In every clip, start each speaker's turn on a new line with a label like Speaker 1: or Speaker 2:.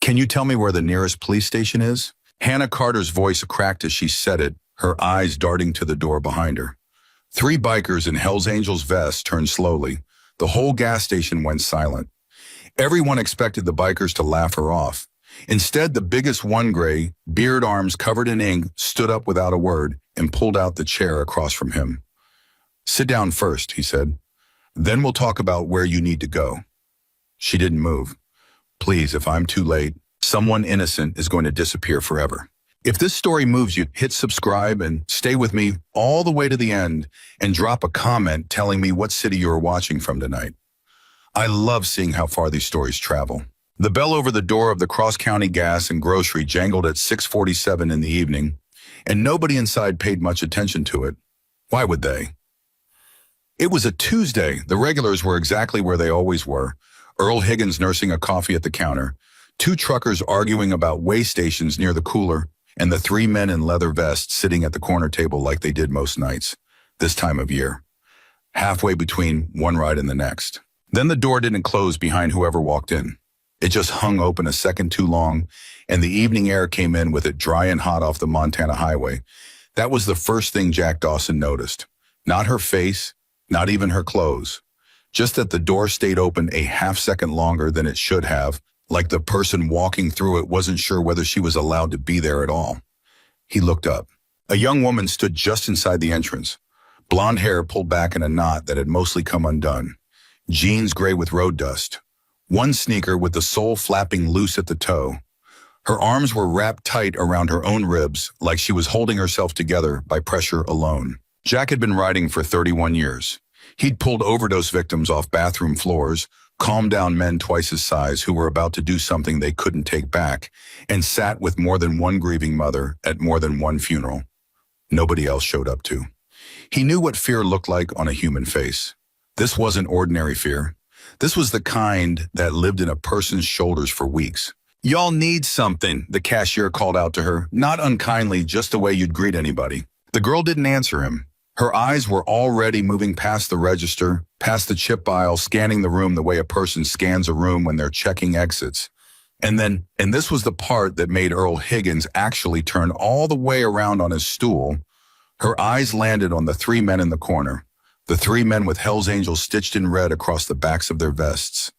Speaker 1: Can you tell me where the nearest police station is? Hannah Carter's voice cracked as she said it, her eyes darting to the door behind her. Three bikers in Hell's Angels vests turned slowly. The whole gas station went silent. Everyone expected the bikers to laugh her off. Instead, the biggest one, gray, beard arms covered in ink, stood up without a word and pulled out the chair across from him. "Sit down first," he said. "Then we'll talk about where you need to go." She didn't move. "Please, if I'm too late, someone innocent is going to disappear forever." If this story moves you, hit subscribe and stay with me all the way to the end and drop a comment telling me what city you're watching from tonight. I love seeing how far these stories travel. The bell over the door of the cross-county gas and grocery jangled at 6:47 in the evening, and nobody inside paid much attention to it. Why would they? It was a Tuesday. The regulars were exactly where they always were. Earl Higgins nursing a coffee at the counter, two truckers arguing about way stations near the cooler, and the three men in leather vests sitting at the corner table like they did most nights, this time of year, halfway between one ride and the next. Then the door didn't close behind whoever walked in. It just hung open a second too long, and the evening air came in with it dry and hot off the Montana highway. That was the first thing Jack Dawson noticed. Not her face, not even her clothes. Just that the door stayed open a half-second longer than it should have, like the person walking through it wasn't sure whether she was allowed to be there at all. He looked up. A young woman stood just inside the entrance. Blonde hair pulled back in a knot that had mostly come undone. Jeans gray with road dust. One sneaker with the sole flapping loose at the toe. Her arms were wrapped tight around her own ribs, like she was holding herself together by pressure alone. Jack had been riding for 31 years. He'd pulled overdose victims off bathroom floors, calmed down men twice his size who were about to do something they couldn't take back, and sat with more than one grieving mother at more than one funeral. Nobody else showed up to. He knew what fear looked like on a human face. This wasn't ordinary fear. This was the kind that lived in a person's shoulders for weeks. "Y'all need something," the cashier called out to her, not unkindly, just the way you'd greet anybody. The girl didn't answer him. Her eyes were already moving past the register, past the chip aisle, scanning the room the way a person scans a room when they're checking exits. And this was the part that made Earl Higgins actually turn all the way around on his stool. Her eyes landed on the three men in the corner, the three men with Hell's Angels stitched in red across the backs of their vests,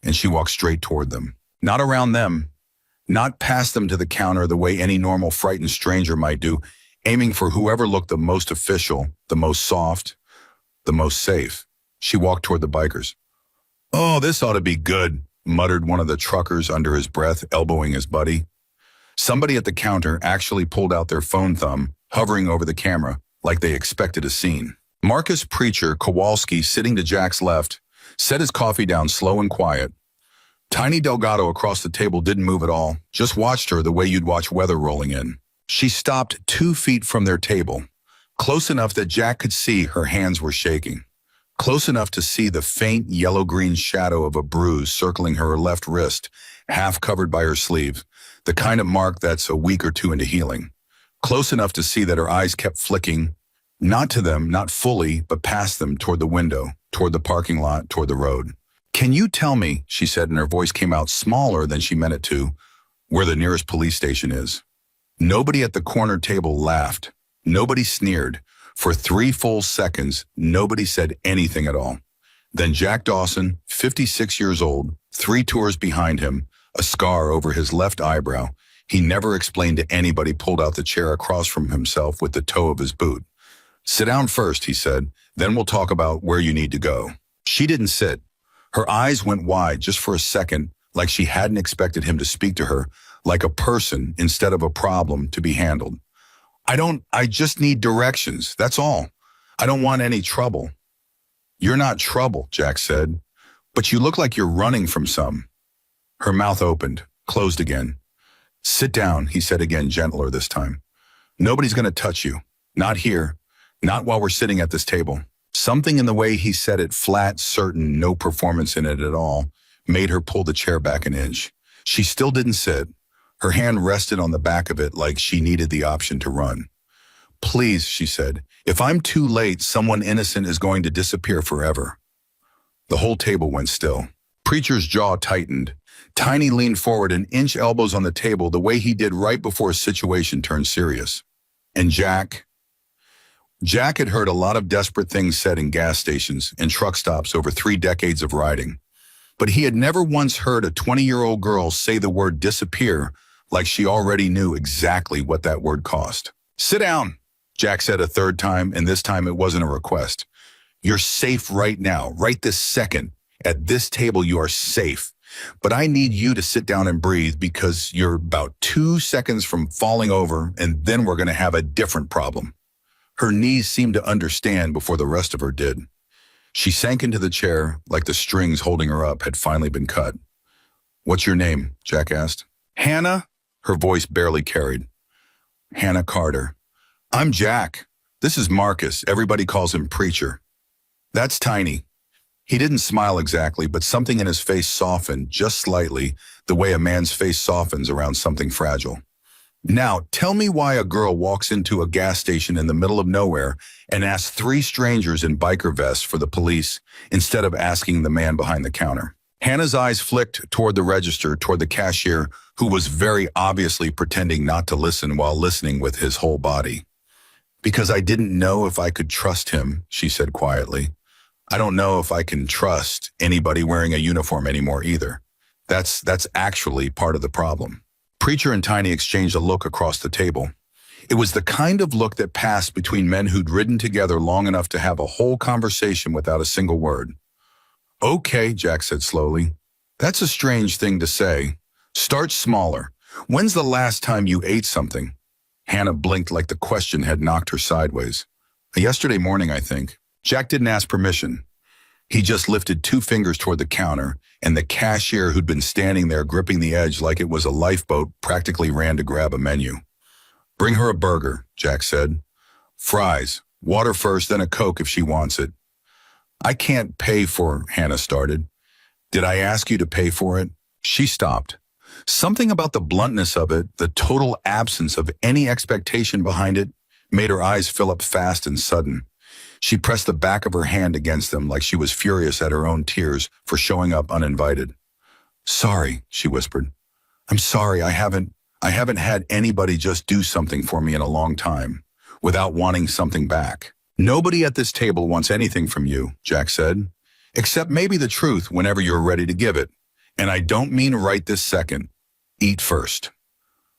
Speaker 1: and she walked straight toward them. Not around them, not past them to the counter the way any normal frightened stranger might do, aiming for whoever looked the most official, the most soft, the most safe. She walked toward the bikers. "Oh, this ought to be good," muttered one of the truckers under his breath, elbowing his buddy. Somebody at the counter actually pulled out their phone thumb, hovering over the camera, like they expected a scene. Marcus Preacher Kowalski, sitting to Jack's left, set his coffee down slow and quiet. Tiny Delgado across the table didn't move at all, just watched her the way you'd watch weather rolling in. She stopped 2 feet from their table, close enough that Jack could see her hands were shaking, close enough to see the faint yellow-green shadow of a bruise circling her left wrist, half covered by her sleeve, the kind of mark that's a week or two into healing, close enough to see that her eyes kept flicking, not to them, not fully, but past them, toward the window, toward the parking lot, toward the road. "Can you tell me," she said, and her voice came out smaller than she meant it to, "where the nearest police station is?" Nobody at the corner table laughed. Nobody sneered. For 3 full seconds, nobody said anything at all. Then Jack Dawson, 56 years old, 3 tours behind him, a scar over his left eyebrow, he never explained to anybody, pulled out the chair across from himself with the toe of his boot. "Sit down first," he said, "then we'll talk about where you need to go." She didn't sit. Her eyes went wide just for a second, like she hadn't expected him to speak to her, like a person instead of a problem to be handled. I just need directions, that's all. I don't want any trouble." "You're not trouble," Jack said, "but you look like you're running from some." Her mouth opened, closed again. "Sit down," he said again, gentler this time. "Nobody's going to touch you. Not here. Not while we're sitting at this table." Something in the way he said it, flat, certain, no performance in it at all, made her pull the chair back an inch. She still didn't sit. Her hand rested on the back of it like she needed the option to run. "Please," she said, "if I'm too late, someone innocent is going to disappear forever." The whole table went still. Preacher's jaw tightened. Tiny leaned forward an inch, elbows on the table, the way he did right before a situation turned serious. And Jack had heard a lot of desperate things said in gas stations and truck stops over 3 decades of riding. But he had never once heard a 20-year-old girl say the word disappear like she already knew exactly what that word cost. "Sit down," Jack said a third time, and this time it wasn't a request. "You're safe right now, right this second. At this table you are safe. But I need you to sit down and breathe because you're about 2 seconds from falling over, and then we're going to have a different problem." Her knees seemed to understand before the rest of her did. She sank into the chair like the strings holding her up had finally been cut. "What's your name?" Jack asked. "Hannah?" Her voice barely carried. "Hannah Carter." "I'm Jack. This is Marcus. Everybody calls him Preacher." "That's Tiny." He didn't smile exactly, but something in his face softened just slightly, the way a man's face softens around something fragile. "Now, tell me why a girl walks into a gas station in the middle of nowhere and asks 3 strangers in biker vests for the police instead of asking the man behind the counter." Hannah's eyes flicked toward the register, toward the cashier, who was very obviously pretending not to listen while listening with his whole body. "Because I didn't know if I could trust him," she said quietly. "I don't know if I can trust anybody wearing a uniform anymore either. That's actually part of the problem." Preacher and Tiny exchanged a look across the table. It was the kind of look that passed between men who'd ridden together long enough to have a whole conversation without a single word. "Okay," Jack said slowly. "That's a strange thing to say. Start smaller. When's the last time you ate something?" Hannah blinked like the question had knocked her sideways. "Yesterday morning, I think." Jack didn't ask permission. He just lifted 2 fingers toward the counter, and the cashier who'd been standing there gripping the edge like it was a lifeboat practically ran to grab a menu. "Bring her a burger," Jack said. "Fries. Water first, then a Coke if she wants it." "I can't pay for," Hannah started. "Did I ask you to pay for it?" She stopped. Something about the bluntness of it, the total absence of any expectation behind it, made her eyes fill up fast and sudden. She pressed the back of her hand against them like she was furious at her own tears for showing up uninvited. "Sorry," she whispered. "I'm sorry. I haven't had anybody just do something for me in a long time, without wanting something back." "Nobody at this table wants anything from you," Jack said, "except maybe the truth whenever you're ready to give it. And I don't mean right this second. Eat first."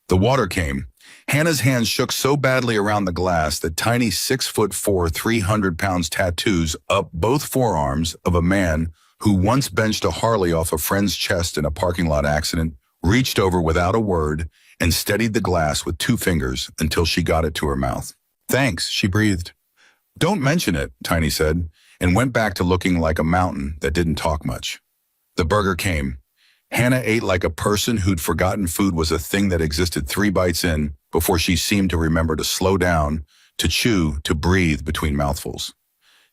Speaker 1: The water came. Hannah's hands shook so badly around the glass that Tiny 6'4", 300-pound tattoos up both forearms of a man who once benched a Harley off a friend's chest in a parking lot accident, reached over without a word and steadied the glass with 2 fingers until she got it to her mouth. "Thanks," she breathed. "Don't mention it," Tiny said, and went back to looking like a mountain that didn't talk much. The burger came. Hannah ate like a person who'd forgotten food was a thing that existed 3 bites in before she seemed to remember to slow down, to chew, to breathe between mouthfuls.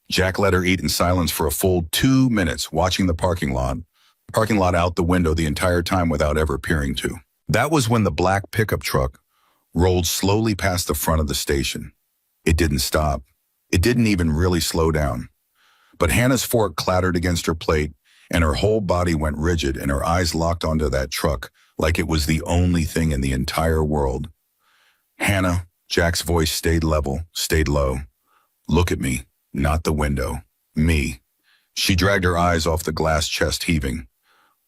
Speaker 1: Jack let her eat in silence for a full 2 minutes, watching the parking lot out the window the entire time without ever peering to. That was when the black pickup truck rolled slowly past the front of the station. It didn't stop. It didn't even really slow down. But Hannah's fork clattered against her plate, and her whole body went rigid and her eyes locked onto that truck like it was the only thing in the entire world. "Hannah," Jack's voice stayed level, stayed low. "Look at me, not the window. Me." She dragged her eyes off the glass chest heaving.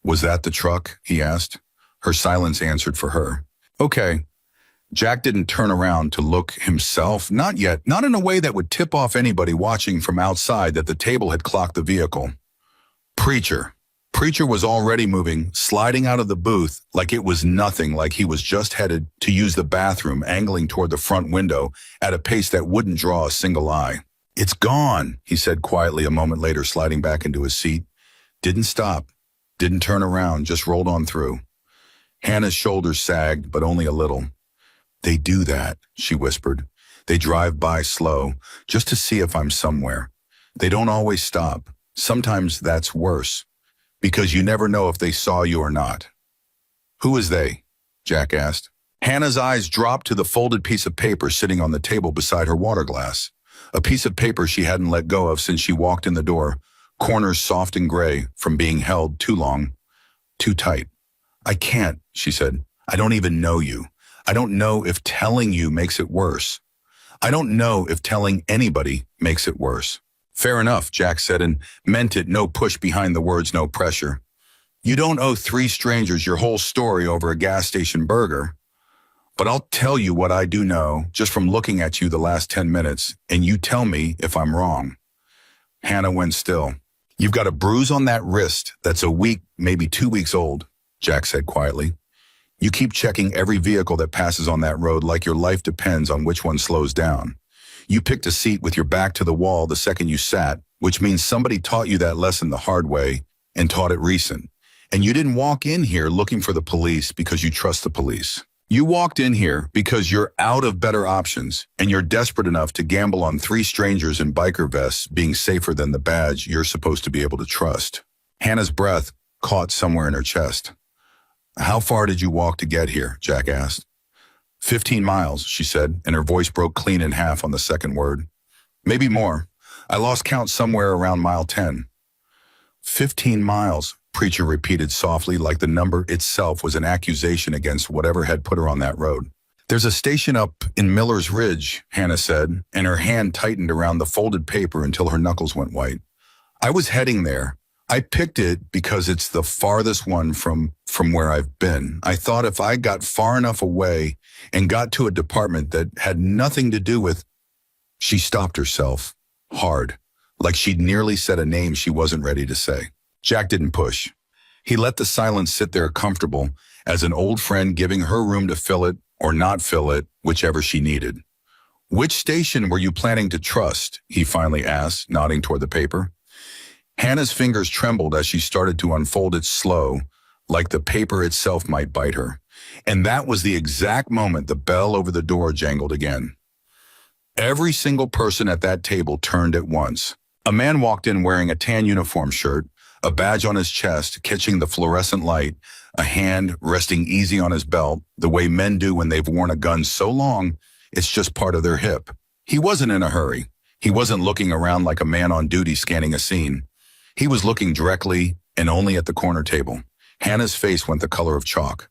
Speaker 1: "Was that the truck?" he asked. Her silence answered for her. "Okay." Jack didn't turn around to look himself, not yet, not in a way that would tip off anybody watching from outside that the table had clocked the vehicle. Preacher was already moving, sliding out of the booth like it was nothing, like he was just headed to use the bathroom, angling toward the front window at a pace that wouldn't draw a single eye. "It's gone," he said quietly a moment later, sliding back into his seat. Didn't stop, didn't turn around, just rolled on through. Hannah's shoulders sagged, but only a little. "They do that," she whispered. "They drive by slow, just to see if I'm somewhere. They don't always stop. Sometimes that's worse, because you never know if they saw you or not." "Who is they?" Jack asked. Hannah's eyes dropped to the folded piece of paper sitting on the table beside her water glass, a piece of paper she hadn't let go of since she walked in the door, corners soft and gray from being held too long, too tight. I can't, she said. I don't even know you. I don't know if telling you makes it worse. I don't know if telling anybody makes it worse. Fair enough, Jack said, and meant it, no push behind the words, no pressure. You don't owe three strangers your whole story over a gas station burger. But I'll tell you what I do know, just from looking at you the last 10 minutes, and you tell me if I'm wrong. Hannah went still. You've got a bruise on that wrist that's a week, maybe 2 weeks old, Jack said quietly. You keep checking every vehicle that passes on that road like your life depends on which one slows down. You picked a seat with your back to the wall the second you sat, which means somebody taught you that lesson the hard way and taught it recent. And you didn't walk in here looking for the police because you trust the police. You walked in here because you're out of better options and you're desperate enough to gamble on three strangers in biker vests being safer than the badge you're supposed to be able to trust. Hannah's breath caught somewhere in her chest. How far did you walk to get here? Jack asked. 15 miles, she said, and her voice broke clean in half on the second word. Maybe more. I lost count somewhere around mile 10. 15 miles, Preacher repeated softly, like the number itself was an accusation against whatever had put her on that road. There's a station up in Miller's Ridge, Hannah said, and her hand tightened around the folded paper until her knuckles went white. I was heading there. I picked it because it's the farthest one from where I've been. I thought if I got far enough away and got to a department that had nothing to do with... She stopped herself, hard, like she'd nearly said a name she wasn't ready to say. Jack didn't push. He let the silence sit there comfortable as an old friend giving her room to fill it or not fill it, whichever she needed. Which station were you planning to trust? He finally asked, nodding toward the paper. Hannah's fingers trembled as she started to unfold it slow, like the paper itself might bite her. And that was the exact moment the bell over the door jangled again. Every single person at that table turned at once. A man walked in wearing a tan uniform shirt, a badge on his chest catching the fluorescent light, a hand resting easy on his belt, the way men do when they've worn a gun so long it's just part of their hip. He wasn't in a hurry. He wasn't looking around like a man on duty scanning a scene. He was looking directly and only at the corner table. Hannah's face went the color of chalk.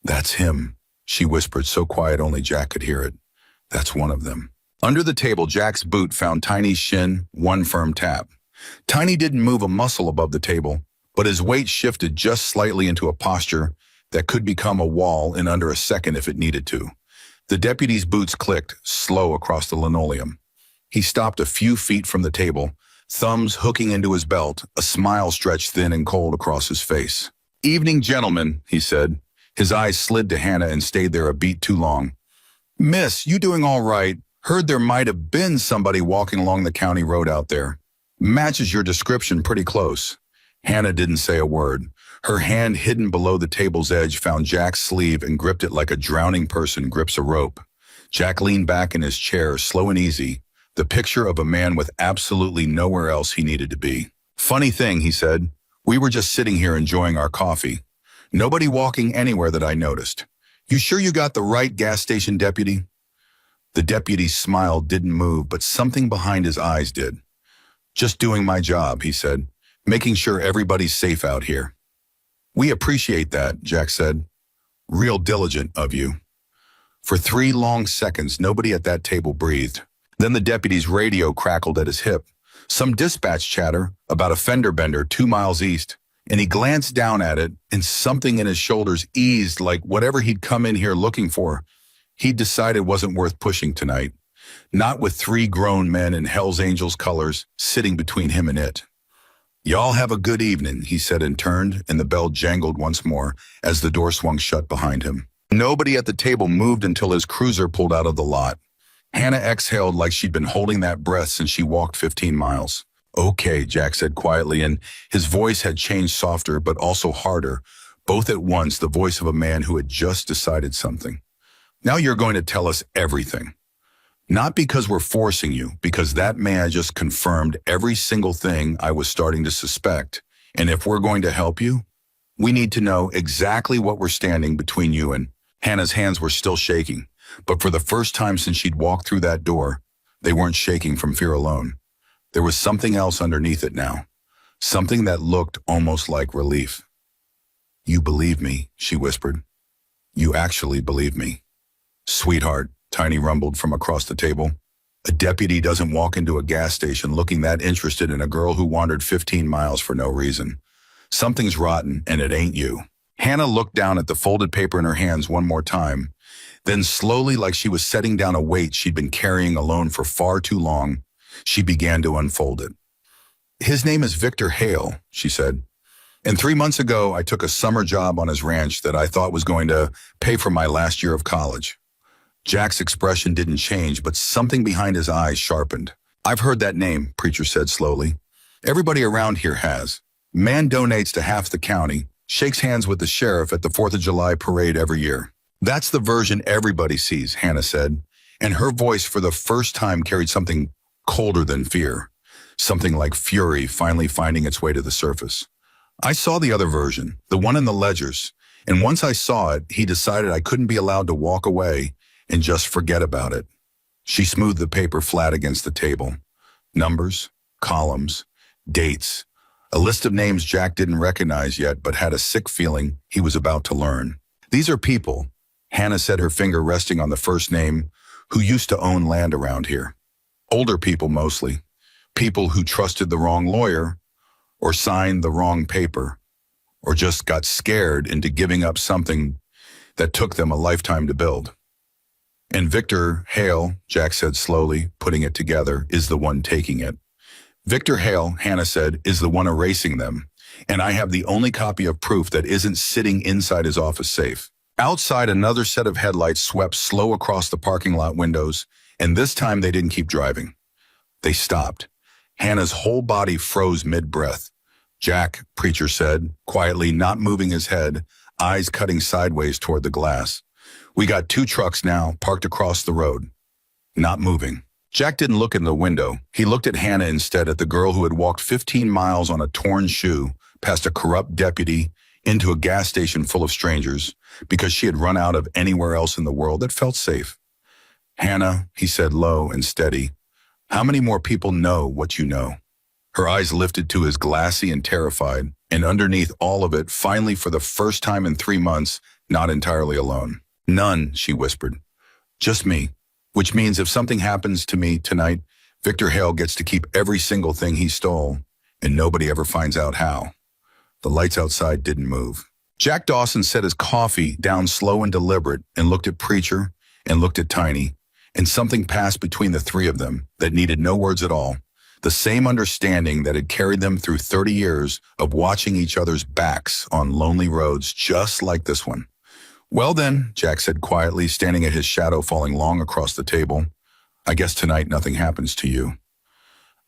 Speaker 1: That's him, she whispered so quiet only Jack could hear it. That's one of them. Under the table, Jack's boot found Tiny's shin, one firm tap. Tiny didn't move a muscle above the table, but his weight shifted just slightly into a posture that could become a wall in under a second if it needed to. The deputy's boots clicked, slow across the linoleum. He stopped a few feet from the table, thumbs hooking into his belt, a smile stretched thin and cold across his face. Evening, gentlemen, he said. His eyes slid to Hannah and stayed there a beat too long. Miss, you doing all right? Heard there might have been somebody walking along the county road out there. Matches your description pretty close. Hannah didn't say a word. Her hand hidden below the table's edge found Jack's sleeve and gripped it like a drowning person grips a rope. Jack leaned back in his chair, slow and easy, the picture of a man with absolutely nowhere else he needed to be. Funny thing, he said. We were just sitting here enjoying our coffee. Nobody walking anywhere that I noticed. You sure you got the right gas station, deputy? The deputy's smile didn't move, but something behind his eyes did. Just doing my job, he said, making sure everybody's safe out here. We appreciate that, Jack said. Real diligent of you. For 3 long seconds, nobody at that table breathed. Then the deputy's radio crackled at his hip. Some dispatch chatter about a fender bender 2 miles east, and he glanced down at it, and something in his shoulders eased like whatever he'd come in here looking for. He'd decided wasn't worth pushing tonight. Not with 3 grown men in Hell's Angels colors sitting between him and it. Y'all have a good evening, he said and turned, and the bell jangled once more as the door swung shut behind him. Nobody at the table moved until his cruiser pulled out of the lot. Hannah exhaled like she'd been holding that breath since she walked 15 miles. Okay, Jack said quietly, and his voice had changed softer but also harder, both at once the voice of a man who had just decided something. Now you're going to tell us everything. Not because we're forcing you, because that man just confirmed every single thing I was starting to suspect. And if we're going to help you, we need to know exactly what we're standing between you and. Hannah's hands were still shaking, but for the first time since she'd walked through that door, they weren't shaking from fear alone. There was something else underneath it now, something that looked almost like relief. You believe me, she whispered. You actually believe me. Sweetheart, Tiny rumbled from across the table. A deputy doesn't walk into a gas station looking that interested in a girl who wandered 15 miles for no reason. Something's rotten, and it ain't you. Hannah looked down at the folded paper in her hands one more time. Then slowly, like she was setting down a weight she'd been carrying alone for far too long, she began to unfold it. His name is Victor Hale, she said. And 3 months ago, I took a summer job on his ranch that I thought was going to pay for my last year of college. Jack's expression didn't change, but something behind his eyes sharpened. I've heard that name, Preacher said slowly. Everybody around here has. Man donates to half the county, shakes hands with the sheriff at the 4th of July parade every year. That's the version everybody sees, Hannah said, and her voice for the first time carried something colder than fear, something like fury finally finding its way to the surface. I saw the other version, the one in the ledgers, and once I saw it, he decided I couldn't be allowed to walk away and just forget about it. She smoothed the paper flat against the table. Numbers, columns, dates, a list of names Jack didn't recognize yet but had a sick feeling he was about to learn. These are people, Hannah said, her finger resting on the first name, who used to own land around here. Older people mostly. People who trusted the wrong lawyer, or signed the wrong paper, or just got scared into giving up something that took them a lifetime to build. And Victor Hale, Jack said slowly, putting it together, is the one taking it. Victor Hale, Hannah said, is the one erasing them, and I have the only copy of proof that isn't sitting inside his office safe. Outside, another set of headlights swept slow across the parking lot windows, and this time they didn't keep driving. They stopped. Hannah's whole body froze mid-breath. Jack, Preacher said, quietly, not moving his head, eyes cutting sideways toward the glass. We got 2 trucks now, parked across the road. Not moving. Jack didn't look in the window. He looked at Hannah instead, at the girl who had walked 15 miles on a torn shoe, past a corrupt deputy, into a gas station full of strangers, because she had run out of anywhere else in the world that felt safe. Hannah, he said low and steady, how many more people know what you know? Her eyes lifted to his, glassy and terrified, and underneath all of it, finally for the first time in 3 months, not entirely alone. None, she whispered. Just me. Which means if something happens to me tonight, Victor Hale gets to keep every single thing he stole, and nobody ever finds out how. The lights outside didn't move. Jack Dawson set his coffee down slow and deliberate and looked at Preacher and looked at Tiny, and something passed between the 3 of them that needed no words at all. The same understanding that had carried them through 30 years of watching each other's backs on lonely roads just like this one. Well then, Jack said quietly, standing at his shadow falling long across the table, I guess tonight nothing happens to you.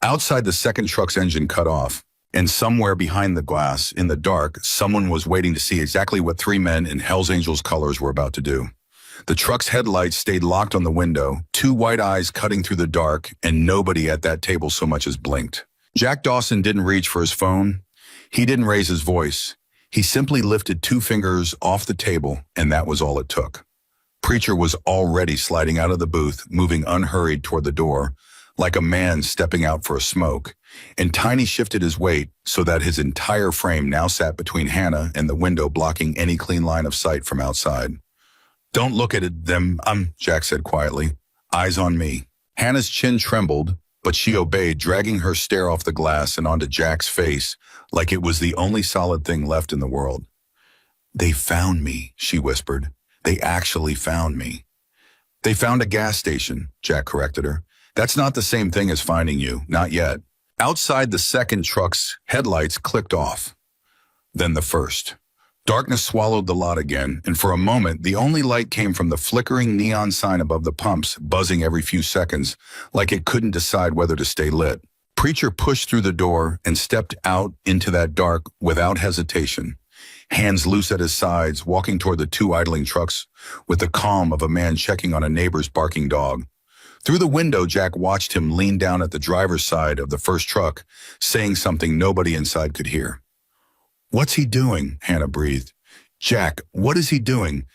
Speaker 1: Outside, the second truck's engine cut off, and somewhere behind the glass, in the dark, someone was waiting to see exactly what 3 men in Hell's Angels colors were about to do. The truck's headlights stayed locked on the window, 2 white eyes cutting through the dark, and nobody at that table so much as blinked. Jack Dawson didn't reach for his phone. He didn't raise his voice. He simply lifted 2 fingers off the table, and that was all it took. Preacher was already sliding out of the booth, moving unhurried toward the door, like a man stepping out for a smoke, and Tiny shifted his weight so that his entire frame now sat between Hannah and the window, blocking any clean line of sight from outside. Don't look at them, Jack said quietly. Eyes on me. Hannah's chin trembled, but she obeyed, dragging her stare off the glass and onto Jack's face like it was the only solid thing left in the world. They found me, she whispered. They actually found me. They found a gas station, Jack corrected her. That's not the same thing as finding you, not yet. Outside, the second truck's headlights clicked off. Then the first. Darkness swallowed the lot again, and for a moment, the only light came from the flickering neon sign above the pumps, buzzing every few seconds, like it couldn't decide whether to stay lit. Preacher pushed through the door and stepped out into that dark without hesitation, hands loose at his sides, walking toward the 2 idling trucks with the calm of a man checking on a neighbor's barking dog. Through the window, Jack watched him lean down at the driver's side of the first truck, saying something nobody inside could hear. What's he doing? Hannah breathed. Jack, what is he doing?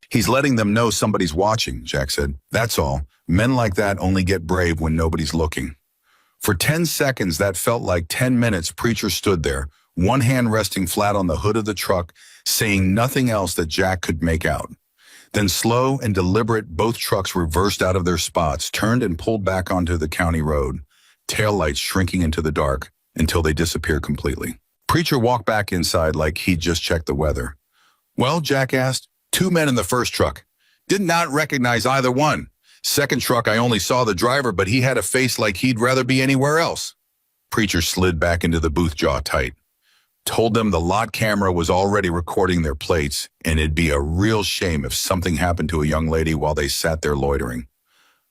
Speaker 1: He's letting them know somebody's watching, Jack said. That's all. Men like that only get brave when nobody's looking. For 10 seconds, that felt like 10 minutes, Preacher stood there, one hand resting flat on the hood of the truck, saying nothing else that Jack could make out. Then slow and deliberate, both trucks reversed out of their spots, turned and pulled back onto the county road, taillights shrinking into the dark until they disappeared completely. Preacher walked back inside like he'd just checked the weather. Well, Jack asked. 2 men in the first truck. Did not recognize either one. Second truck, I only saw the driver, but he had a face like he'd rather be anywhere else. Preacher slid back into the booth, jaw tight. Told them the lot camera was already recording their plates, and it'd be a real shame if something happened to a young lady while they sat there loitering.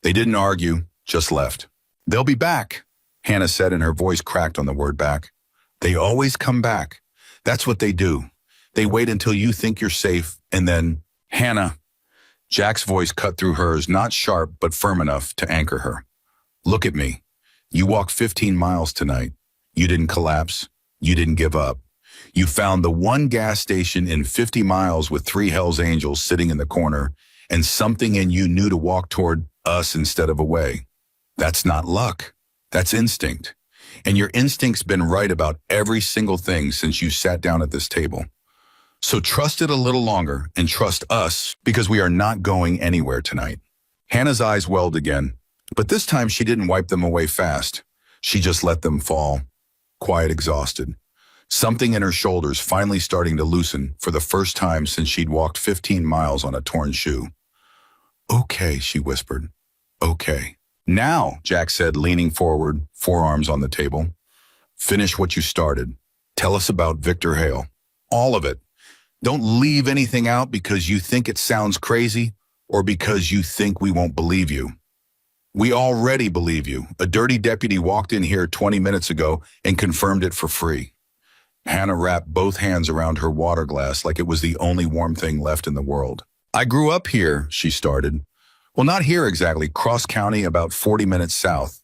Speaker 1: They didn't argue, just left. They'll be back, Hannah said, and her voice cracked on the word back. They always come back. That's what they do. They wait until you think you're safe, and then, Hannah. Jack's voice cut through hers, not sharp, but firm enough to anchor her. Look at me. You walked 15 miles tonight. You didn't collapse. You didn't give up. You found the one gas station in 50 miles with 3 Hells Angels sitting in the corner, and something in you knew to walk toward us instead of away. That's not luck. That's instinct. And your instinct's been right about every single thing since you sat down at this table. So trust it a little longer and trust us, because we are not going anywhere tonight. Hannah's eyes welled again, but this time she didn't wipe them away fast. She just let them fall, quiet, exhausted. Something in her shoulders finally starting to loosen for the first time since she'd walked 15 miles on a torn shoe. Okay, she whispered. Okay. Now, Jack said, leaning forward, forearms on the table. Finish what you started. Tell us about Victor Hale. All of it. Don't leave anything out because you think it sounds crazy or because you think we won't believe you. We already believe you. A dirty deputy walked in here 20 minutes ago and confirmed it for free. Hannah wrapped both hands around her water glass like it was the only warm thing left in the world. I grew up here, she started. Well, not here exactly, cross county, about 40 minutes south.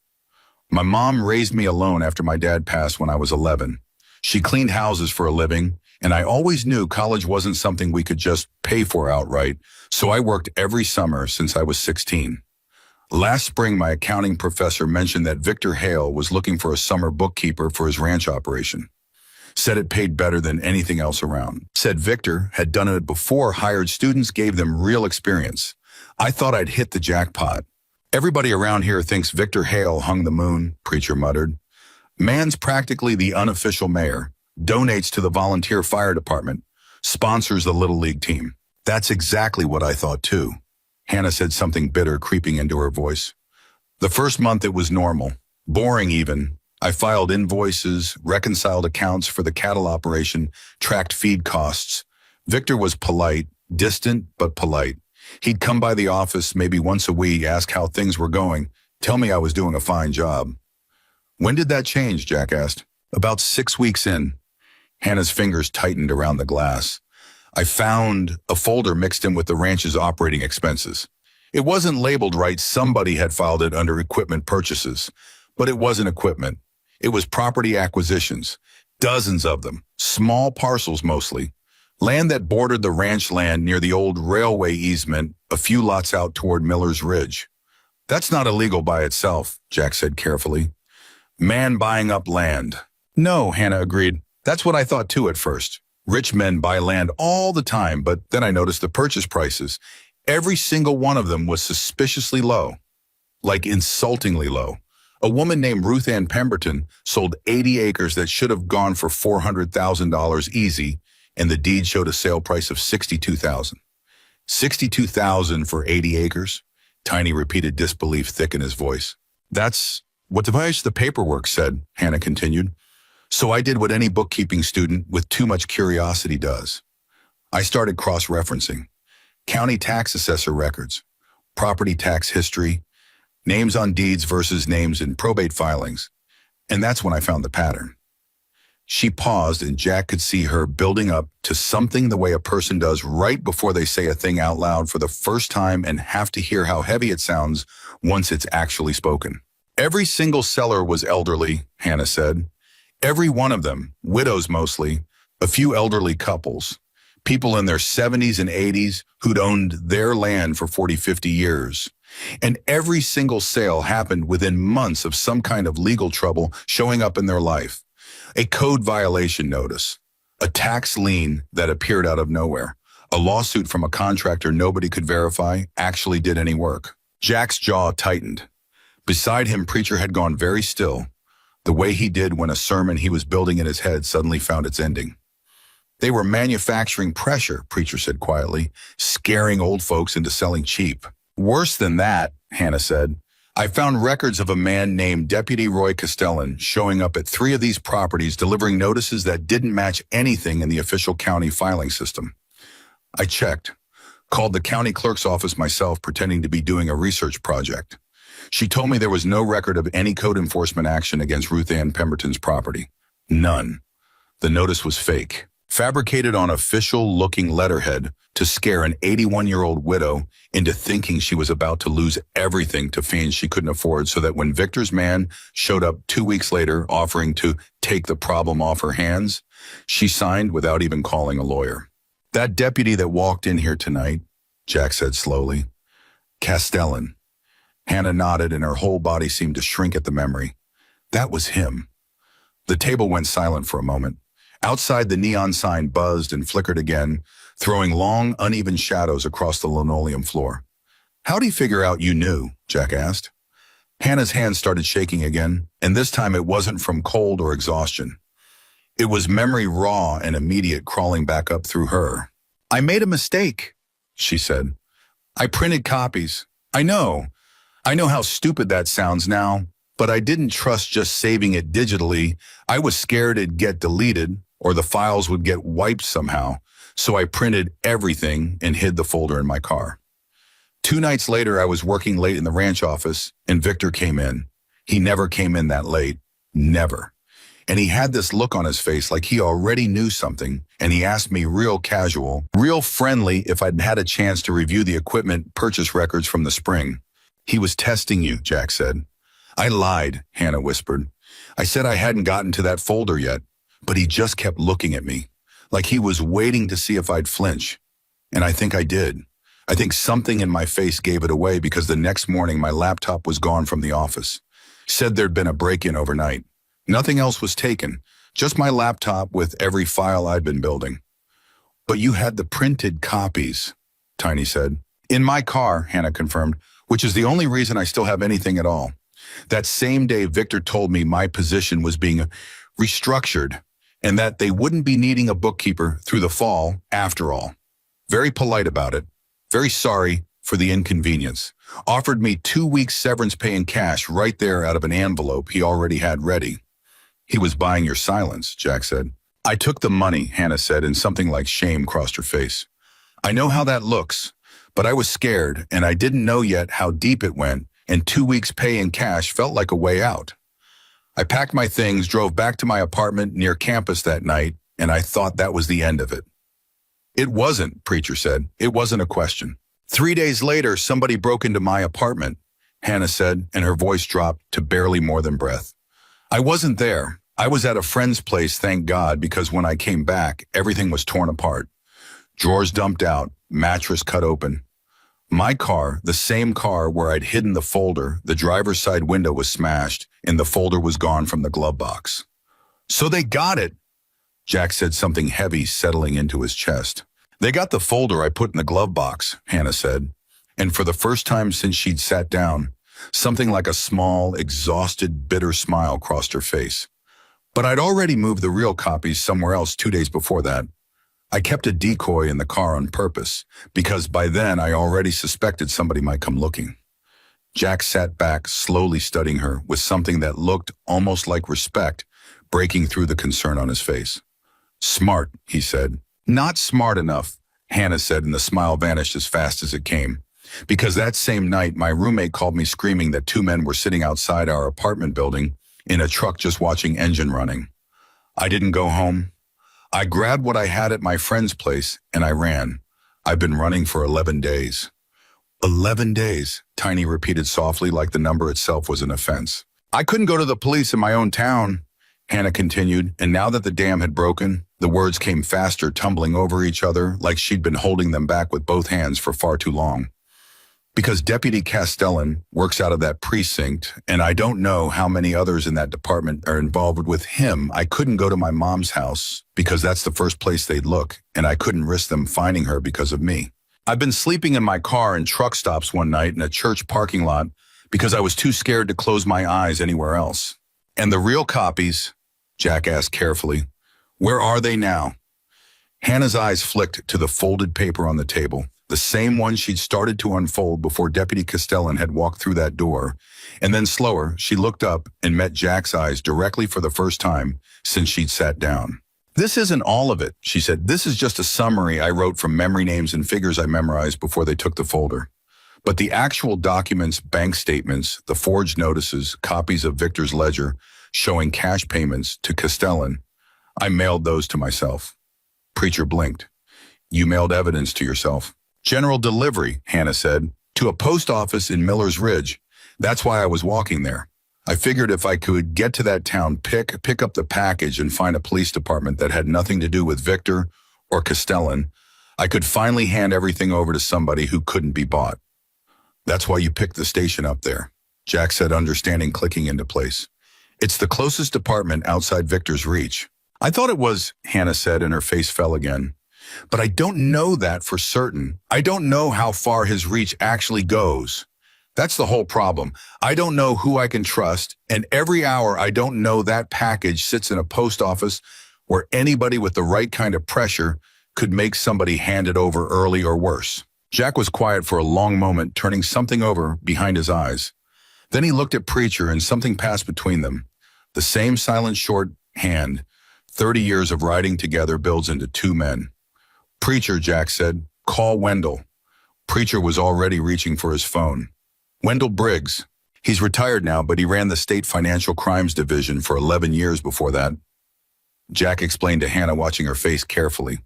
Speaker 1: My mom raised me alone after my dad passed when I was 11. She cleaned houses for a living, and I always knew college wasn't something we could just pay for outright, so I worked every summer since I was 16. Last spring, my accounting professor mentioned that Victor Hale was looking for a summer bookkeeper for his ranch operation. Said it paid better than anything else around. Said Victor had done it before hired students gave them real experience. I thought I'd hit the jackpot. Everybody around here thinks Victor Hale hung the moon, Preacher muttered. Man's practically the unofficial mayor, donates to the volunteer fire department, sponsors the Little League team. That's exactly what I thought too. Hannah said, something bitter creeping into her voice. The first month it was normal, boring even. I filed invoices, reconciled accounts for the cattle operation, tracked feed costs. Victor was polite, distant but polite. He'd come by the office maybe once a week, ask how things were going, tell me I was doing a fine job. When did that change, Jack asked. About 6 weeks in. Hannah's fingers tightened around the glass. I found a folder mixed in with the ranch's operating expenses. It wasn't labeled right. Somebody had filed it under equipment purchases. But it wasn't equipment. It was property acquisitions. Dozens of them. Small parcels mostly. Land that bordered the ranch land near the old railway easement, a few lots out toward Miller's Ridge. That's not illegal by itself, Jack said carefully. Man buying up land. No, Hannah agreed. That's what I thought too at first. Rich men buy land all the time, but then I noticed the purchase prices. Every single one of them was suspiciously low. Like insultingly low. A woman named Ruth Ann Pemberton sold 80 acres that should have gone for $400,000 easy, and the deed showed a sale price of $62,000. $62,000 for 80 acres? Tiny repeated, disbelief thick in his voice. That's what the paperwork said, Hannah continued. So I did what any bookkeeping student with too much curiosity does. I started cross-referencing. County tax assessor records, property tax history, names on deeds versus names in probate filings. And that's when I found the pattern. She paused and Jack could see her building up to something the way a person does right before they say a thing out loud for the first time and have to hear how heavy it sounds once it's actually spoken. Every single seller was elderly, Hannah said. Every one of them, widows mostly, a few elderly couples, people in their 70s and 80s who'd owned their land for 40, 50 years. And every single sale happened within months of some kind of legal trouble showing up in their life. A code violation notice. A tax lien that appeared out of nowhere. A lawsuit from a contractor nobody could verify actually did any work. Jack's jaw tightened. Beside him, Preacher had gone very still, the way he did when a sermon he was building in his head suddenly found its ending. They were manufacturing pressure, Preacher said quietly, scaring old folks into selling cheap. Worse than that, Hannah said. I found records of a man named Deputy Roy Castellan showing up at 3 of these properties delivering notices that didn't match anything in the official county filing system. I checked, called the county clerk's office myself pretending to be doing a research project. She told me there was no record of any code enforcement action against Ruth Ann Pemberton's property. None. The notice was fake, fabricated on official-looking letterhead to scare an 81-year-old widow into thinking she was about to lose everything to fiends she couldn't afford so that when Victor's man showed up 2 weeks later offering to take the problem off her hands, she signed without even calling a lawyer. That deputy that walked in here tonight, Jack said slowly. Castellan. Hannah nodded and her whole body seemed to shrink at the memory. That was him. The table went silent for a moment. Outside, the neon sign buzzed and flickered again, throwing long, uneven shadows across the linoleum floor. How'd he figure out you knew? Jack asked. Hannah's hands started shaking again, and this time it wasn't from cold or exhaustion. It was memory raw and immediate crawling back up through her. I made a mistake, she said. I printed copies. I know how stupid that sounds now, but I didn't trust just saving it digitally. I was scared it'd get deleted or the files would get wiped somehow, so I printed everything and hid the folder in my car. 2 nights later, I was working late in the ranch office, and Victor came in. He never came in that late. Never. And he had this look on his face like he already knew something, and he asked me real casual, real friendly if I'd had a chance to review the equipment purchase records from the spring. He was testing you, Jack said. I lied, Hannah whispered. I said I hadn't gotten to that folder yet, but he just kept looking at me, like he was waiting to see if I'd flinch. And I think I did. I think something in my face gave it away because the next morning my laptop was gone from the office. Said there'd been a break-in overnight. Nothing else was taken, just my laptop with every file I'd been building. But you had the printed copies, Tiny said. In my car, Hannah confirmed, which is the only reason I still have anything at all. That same day, Victor told me my position was being restructured and that they wouldn't be needing a bookkeeper through the fall after all. Very polite about it. Very sorry for the inconvenience. Offered me 2 weeks severance pay in cash right there out of an envelope he already had ready. He was buying your silence, Jack said. I took the money, Hannah said, and something like shame crossed her face. I know how that looks, but I was scared, and I didn't know yet how deep it went, and 2 weeks pay in cash felt like a way out. I packed my things, drove back to my apartment near campus that night, and I thought that was the end of it. It wasn't, Preacher said. It wasn't a question. 3 days later, somebody broke into my apartment, Hannah said, and her voice dropped to barely more than breath. I wasn't there. I was at a friend's place, thank God, because when I came back, everything was torn apart. Drawers dumped out, mattress cut open. My car, the same car where I'd hidden the folder, the driver's side window was smashed, and the folder was gone from the glove box. So they got it, Jack said, something heavy settling into his chest. They got the folder I put in the glove box, Hannah said, and for the first time since she'd sat down, something like a small, exhausted, bitter smile crossed her face. But I'd already moved the real copies somewhere else 2 days before that. I kept a decoy in the car on purpose, because by then I already suspected somebody might come looking. Jack sat back, slowly studying her, with something that looked almost like respect breaking through the concern on his face. Smart, he said. Not smart enough, Hannah said, and the smile vanished as fast as it came. Because that same night, my roommate called me screaming that 2 men were sitting outside our apartment building in a truck just watching engine running. I didn't go home. I grabbed what I had at my friend's place and I ran. I've been running for 11 days. 11 days, Tiny repeated softly like the number itself was an offense. I couldn't go to the police in my own town, Hannah continued, and now that the dam had broken, the words came faster, tumbling over each other like she'd been holding them back with both hands for far too long. Because Deputy Castellan works out of that precinct, and I don't know how many others in that department are involved with him, I couldn't go to my mom's house because that's the first place they'd look, and I couldn't risk them finding her because of me. I've been sleeping in my car in truck stops one night in a church parking lot because I was too scared to close my eyes anywhere else. And the real copies, Jack asked carefully, where are they now? Hannah's eyes flicked to the folded paper on the table, the same one she'd started to unfold before Deputy Castellan had walked through that door. And then slower, she looked up and met Jack's eyes directly for the first time since she'd sat down. This isn't all of it, she said. This is just a summary I wrote from memory names and figures I memorized before they took the folder. But the actual documents, bank statements, the forged notices, copies of Victor's ledger showing cash payments to Castellan, I mailed those to myself. Preacher blinked. You mailed evidence to yourself. General delivery, Hannah said, to a post office in Miller's Ridge. That's why I was walking there. I figured if I could get to that town, pick up the package and find a police department that had nothing to do with Victor or Castellan, I could finally hand everything over to somebody who couldn't be bought. That's why you picked the station up there, Jack said, understanding clicking into place. It's the closest department outside Victor's reach. I thought it was, Hannah said, and her face fell again. But I don't know that for certain. I don't know how far his reach actually goes. That's the whole problem. I don't know who I can trust, and every hour I don't know that package sits in a post office where anybody with the right kind of pressure could make somebody hand it over early or worse. Jack was quiet for a long moment, turning something over behind his eyes. Then he looked at Preacher and something passed between them. The same silent short hand. 30 years of riding together builds into two men. Preacher, Jack said, call Wendell. Preacher was already reaching for his phone. Wendell Briggs. He's retired now, but he ran the state financial crimes division for 11 years before that. Jack explained to Hannah, watching her face carefully.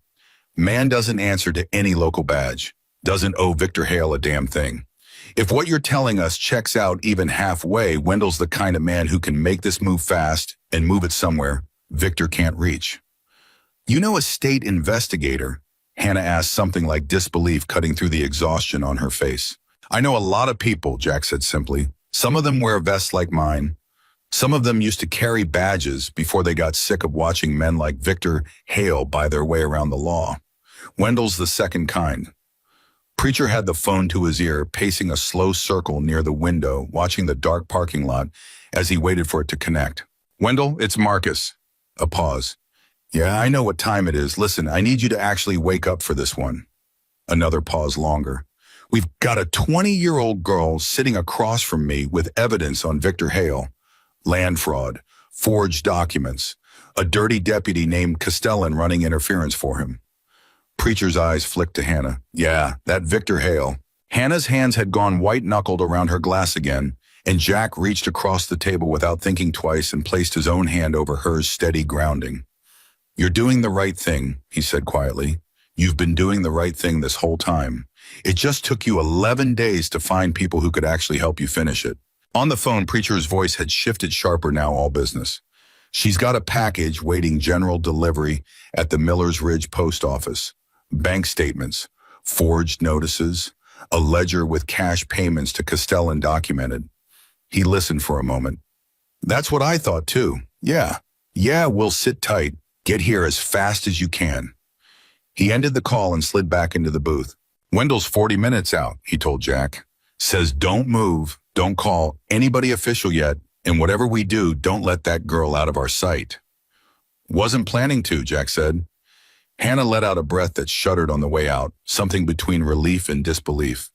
Speaker 1: Man doesn't answer to any local badge. Doesn't owe Victor Hale a damn thing. If what you're telling us checks out even halfway, Wendell's the kind of man who can make this move fast and move it somewhere Victor can't reach. You know a state investigator? Hannah asked, something like disbelief cutting through the exhaustion on her face. I know a lot of people, Jack said simply. Some of them wear vests like mine. Some of them used to carry badges before they got sick of watching men like Victor Hale buy their way around the law. Wendell's the second kind. Preacher had the phone to his ear, pacing a slow circle near the window, watching the dark parking lot as he waited for it to connect. Wendell, it's Marcus. A pause. Yeah, I know what time it is. Listen, I need you to actually wake up for this one. Another pause longer. We've got a 20-year-old girl sitting across from me with evidence on Victor Hale. Land fraud, forged documents, a dirty deputy named Castellan running interference for him. Preacher's eyes flicked to Hannah. Yeah, that Victor Hale. Hannah's hands had gone white-knuckled around her glass again, and Jack reached across the table without thinking twice and placed his own hand over hers, steady grounding. You're doing the right thing, he said quietly. You've been doing the right thing this whole time. It just took you 11 days to find people who could actually help you finish it. On the phone, Preacher's voice had shifted sharper now, all business. She's got a package waiting general delivery at the Miller's Ridge post office. Bank statements, forged notices, a ledger with cash payments to Castellan documented. He listened for a moment. That's what I thought too. Yeah, we'll sit tight. Get here as fast as you can. He ended the call and slid back into the booth. Wendell's 40 minutes out, he told Jack. Says don't move, don't call anybody official yet, and whatever we do, don't let that girl out of our sight. Wasn't planning to, Jack said. Hannah let out a breath that shuddered on the way out, something between relief and disbelief.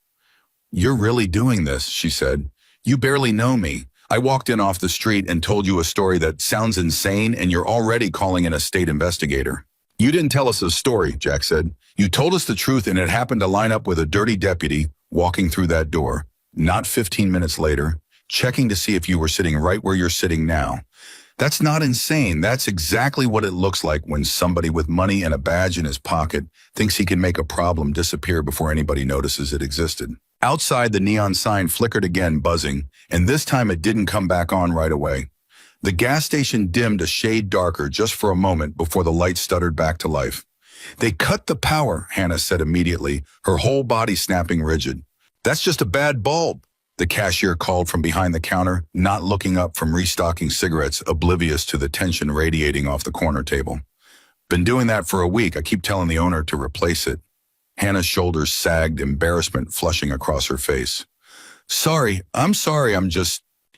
Speaker 1: You're really doing this, she said. You barely know me. I walked in off the street and told you a story that sounds insane, and you're already calling in a state investigator. You didn't tell us a story, Jack said. You told us the truth, and it happened to line up with a dirty deputy walking through that door. Not 15 minutes later, checking to see if you were sitting right where you're sitting now. That's not insane. That's exactly what it looks like when somebody with money and a badge in his pocket thinks he can make a problem disappear before anybody notices it existed. Outside, the neon sign flickered again, buzzing, and this time it didn't come back on right away. The gas station dimmed a shade darker just for a moment before the light stuttered back to life. They cut the power, Hannah said immediately, her whole body snapping rigid. That's just a bad bulb, the cashier called from behind the counter, not looking up from restocking cigarettes, oblivious to the tension radiating off the corner table. Been doing that for a week. I keep telling the owner to replace it. Hannah's shoulders sagged, embarrassment flushing across her face. I'm sorry,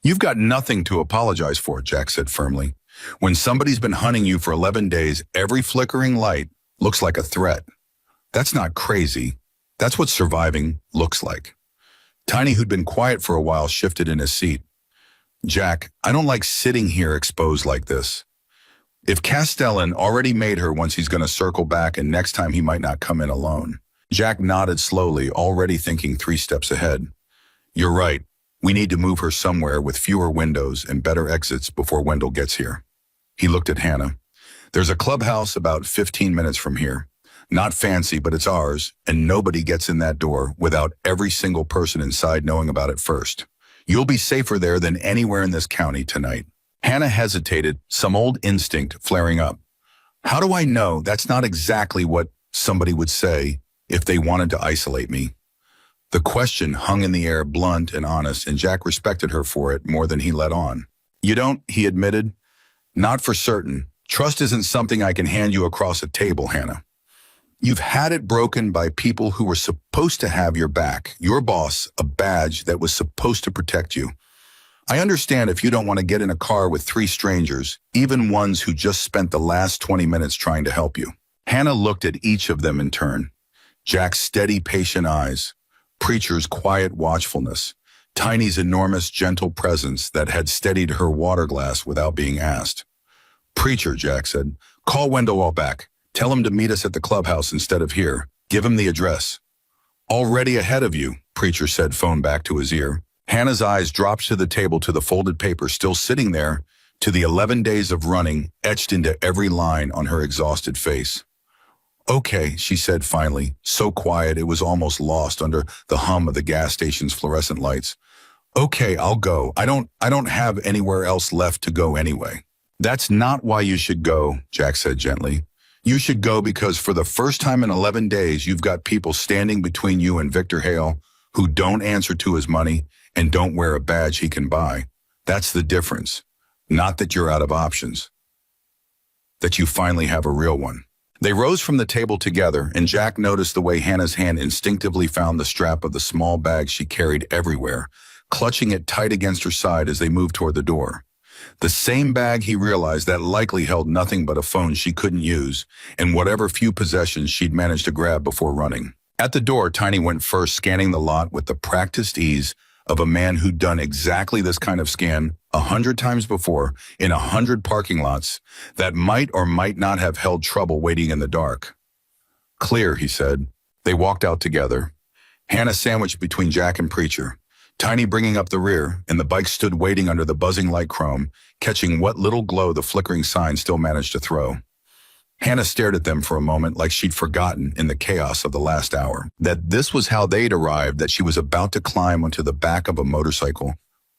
Speaker 1: You've got nothing to apologize for, Jack said firmly. When somebody's been hunting you for 11 days, every flickering light looks like a threat. That's not crazy. That's what surviving looks like. Tiny, who'd been quiet for a while, shifted in his seat. Jack, I don't like sitting here exposed like this. If Castellan already made her once, he's going to circle back, and next time he might not come in alone. Jack nodded slowly, already thinking 3 steps ahead. You're right. We need to move her somewhere with fewer windows and better exits before Wendell gets here. He looked at Hannah. There's a clubhouse about 15 minutes from here. Not fancy, but it's ours, and nobody gets in that door without every single person inside knowing about it first. You'll be safer there than anywhere in this county tonight. Hannah hesitated, some old instinct flaring up. How do I know that's not exactly what somebody would say if they wanted to isolate me? The question hung in the air, blunt and honest, and Jack respected her for it more than he let on. You don't, he admitted. Not for certain. Trust isn't something I can hand you across a table, Hannah. You've had it broken by people who were supposed to have your back, your boss, a badge that was supposed to protect you. I understand if you don't want to get in a car with 3 strangers, even ones who just spent the last 20 minutes trying to help you. Hannah looked at each of them in turn. Jack's steady, patient eyes, Preacher's quiet watchfulness, Tiny's enormous, gentle presence that had steadied her water glass without being asked. Preacher, Jack said, call Wendell back. Tell him to meet us at the clubhouse instead of here. Give him the address. Already ahead of you, Preacher said, phone back to his ear. Hannah's eyes dropped to the table, to the folded paper still sitting there, to the 11 days of running etched into every line on her exhausted face. Okay, she said finally, so quiet it was almost lost under the hum of the gas station's fluorescent lights. Okay, I'll go. I don't have anywhere else left to go anyway. That's not why you should go, Jack said gently. You should go because for the first time in 11 days, you've got people standing between you and Victor Hale who don't answer to his money and don't wear a badge he can buy. That's the difference. Not that you're out of options. That you finally have a real one. They rose from the table together, and Jack noticed the way Hannah's hand instinctively found the strap of the small bag she carried everywhere, clutching it tight against her side as they moved toward the door. The same bag he realized that likely held nothing but a phone she couldn't use and whatever few possessions she'd managed to grab before running. At the door, Tiny went first, scanning the lot with the practiced ease of a man who'd done exactly this kind of scan 100 times before in 100 parking lots that might or might not have held trouble waiting in the dark. Clear, he said. They walked out together. Hannah sandwiched between Jack and Preacher, Tiny bringing up the rear, and the bike stood waiting under the buzzing light chrome, catching what little glow the flickering sign still managed to throw. Hannah stared at them for a moment like she'd forgotten in the chaos of the last hour that this was how they'd arrived, that she was about to climb onto the back of a motorcycle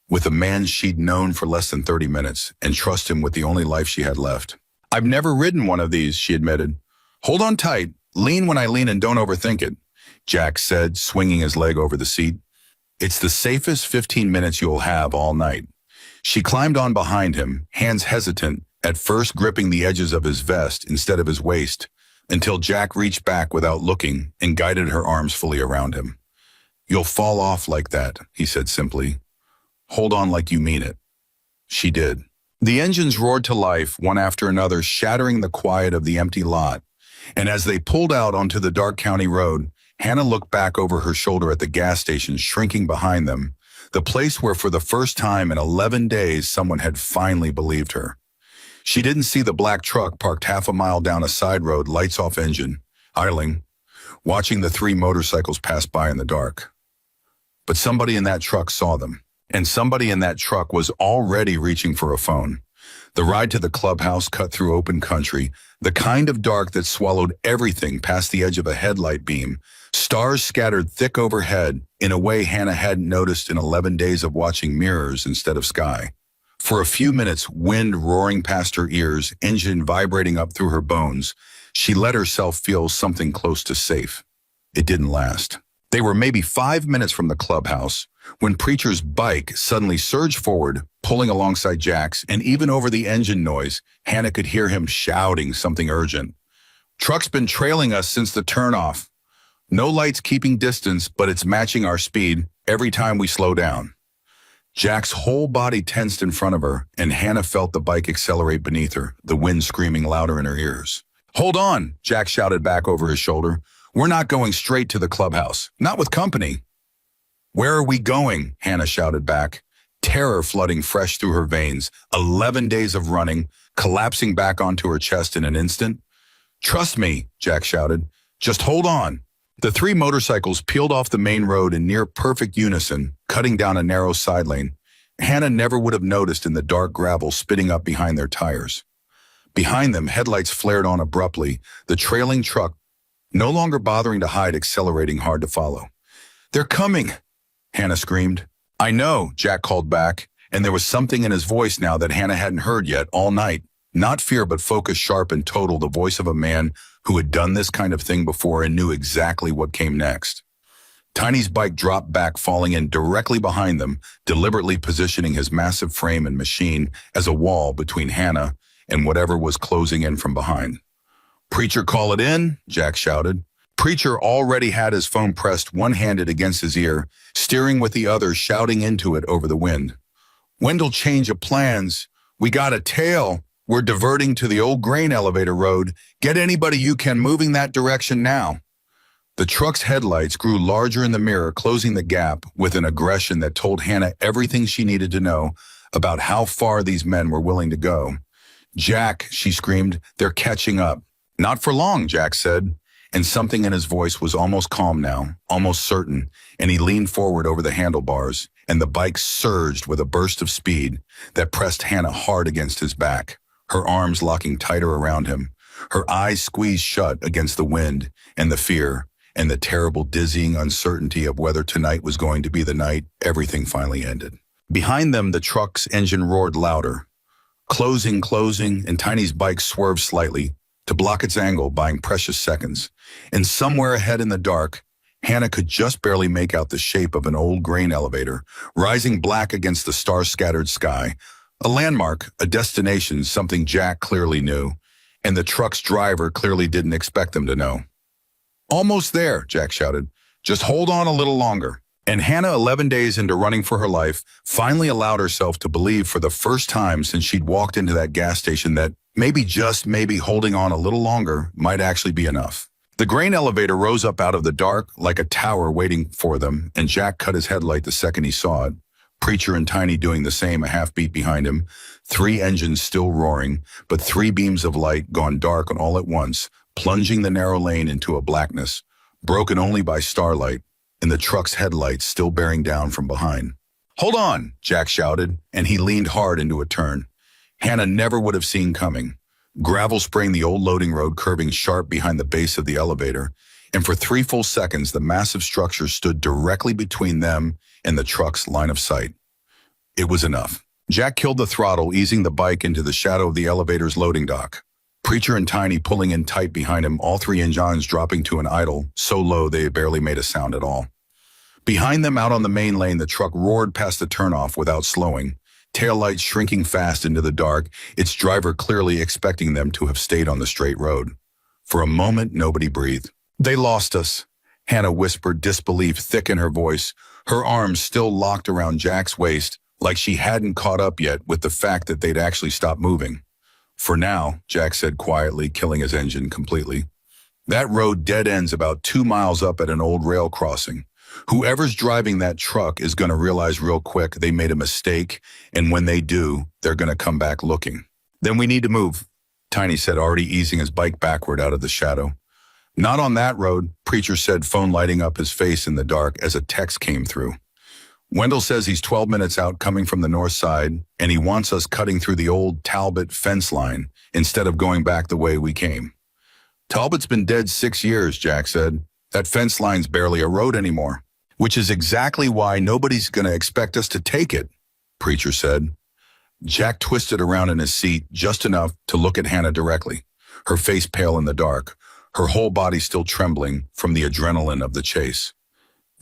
Speaker 1: with a man she'd known for less than 30 minutes and trust him with the only life she had left. I've never ridden one of these, she admitted. Hold on tight, lean when I lean and don't overthink it, Jack said, swinging his leg over the seat. It's the safest 15 minutes you'll have all night. She climbed on behind him, hands hesitant, at first gripping the edges of his vest instead of his waist, until Jack reached back without looking and guided her arms fully around him. You'll fall off like that, he said simply. Hold on like you mean it. She did. The engines roared to life, one after another, shattering the quiet of the empty lot, and as they pulled out onto the dark county road, Hannah looked back over her shoulder at the gas station shrinking behind them, the place where for the first time in 11 days someone had finally believed her. She didn't see the black truck parked half a mile down a side road, lights off engine, idling, watching the 3 motorcycles pass by in the dark. But somebody in that truck saw them, and somebody in that truck was already reaching for a phone. The ride to the clubhouse cut through open country, the kind of dark that swallowed everything past the edge of a headlight beam, stars scattered thick overhead in a way Hannah hadn't noticed in 11 days of watching mirrors instead of sky. For a few minutes, wind roaring past her ears, engine vibrating up through her bones, she let herself feel something close to safe. It didn't last. They were maybe 5 minutes from the clubhouse when Preacher's bike suddenly surged forward, pulling alongside Jack's, and even over the engine noise, Hannah could hear him shouting something urgent. "Truck's been trailing us since the turnoff. No lights keeping distance, but it's matching our speed every time we slow down." Jack's whole body tensed in front of her, and Hannah felt the bike accelerate beneath her, the wind screaming louder in her ears. "Hold on," Jack shouted back over his shoulder. "We're not going straight to the clubhouse. Not with company." "Where are we going?" Hannah shouted back, terror flooding fresh through her veins, 11 days of running, collapsing back onto her chest in an instant. "Trust me," Jack shouted. "Just hold on." The three motorcycles peeled off the main road in near perfect unison, cutting down a narrow side lane. Hannah never would have noticed in the dark gravel spitting up behind their tires. Behind them, headlights flared on abruptly, the trailing truck, no longer bothering to hide, accelerating hard to follow. "They're coming!" Hannah screamed. "I know," Jack called back, and there was something in his voice now that Hannah hadn't heard yet all night. Not fear, but focus, sharp and total, the voice of a man who had done this kind of thing before and knew exactly what came next. Tiny's bike dropped back, falling in directly behind them, deliberately positioning his massive frame and machine as a wall between Hannah and whatever was closing in from behind. "Preacher, call it in," Jack shouted. Preacher already had his phone pressed one-handed against his ear, steering with the other, shouting into it over the wind. "Wendell, change of plans. We got a tail. We're diverting to the old grain elevator road. Get anybody you can moving that direction now." The truck's headlights grew larger in the mirror, closing the gap with an aggression that told Hannah everything she needed to know about how far these men were willing to go. "Jack," she screamed, "they're catching up." "Not for long," Jack said, and something in his voice was almost calm now, almost certain, and he leaned forward over the handlebars, and the bike surged with a burst of speed that pressed Hannah hard against his back, her arms locking tighter around him, her eyes squeezed shut against the wind and the fear and the terrible dizzying uncertainty of whether tonight was going to be the night everything finally ended. Behind them, the truck's engine roared louder. Closing, and Tiny's bike swerved slightly to block its angle, buying precious seconds. And somewhere ahead in the dark, Hannah could just barely make out the shape of an old grain elevator, rising black against the star-scattered sky. A landmark, a destination, something Jack clearly knew, and the truck's driver clearly didn't expect them to know. "Almost there," Jack shouted. "Just hold on a little longer." And Hannah, 11 days into running for her life, finally allowed herself to believe for the first time since she'd walked into that gas station that maybe, just maybe, holding on a little longer might actually be enough. The grain elevator rose up out of the dark like a tower waiting for them, and Jack cut his headlight the second he saw it. Preacher and Tiny doing the same, a half beat behind him, 3 engines still roaring, but 3 beams of light gone dark all at once, plunging the narrow lane into a blackness, broken only by starlight, and the truck's headlights still bearing down from behind. "Hold on," Jack shouted, and he leaned hard into a turn Hannah never would have seen coming. Gravel spraying the old loading road, curving sharp behind the base of the elevator, and for 3 full seconds the massive structure stood directly between them and the truck's line of sight. It was enough. Jack killed the throttle, easing the bike into the shadow of the elevator's loading dock. Preacher and Tiny pulling in tight behind him, all 3 engines dropping to an idle, so low they barely made a sound at all. Behind them, out on the main lane, the truck roared past the turnoff without slowing, taillights shrinking fast into the dark, its driver clearly expecting them to have stayed on the straight road. For a moment, nobody breathed. "They lost us," Hannah whispered, disbelief thick in her voice, her arms still locked around Jack's waist, like she hadn't caught up yet with the fact that they'd actually stopped moving. "For now," Jack said quietly, killing his engine completely. "That road dead ends about 2 miles up at an old rail crossing. Whoever's driving that truck is going to realize real quick they made a mistake, and when they do, they're going to come back looking." "Then we need to move," Tiny said, already easing his bike backward out of the shadow. "Not on that road," Preacher said, phone lighting up his face in the dark as a text came through. "Wendell says he's 12 minutes out coming from the north side, and he wants us cutting through the old Talbot fence line instead of going back the way we came." "Talbot's been dead 6 years," Jack said. "That fence line's barely a road anymore." "Which is exactly why nobody's going to expect us to take it," Preacher said. Jack twisted around in his seat just enough to look at Hannah directly, her face pale in the dark, her whole body still trembling from the adrenaline of the chase.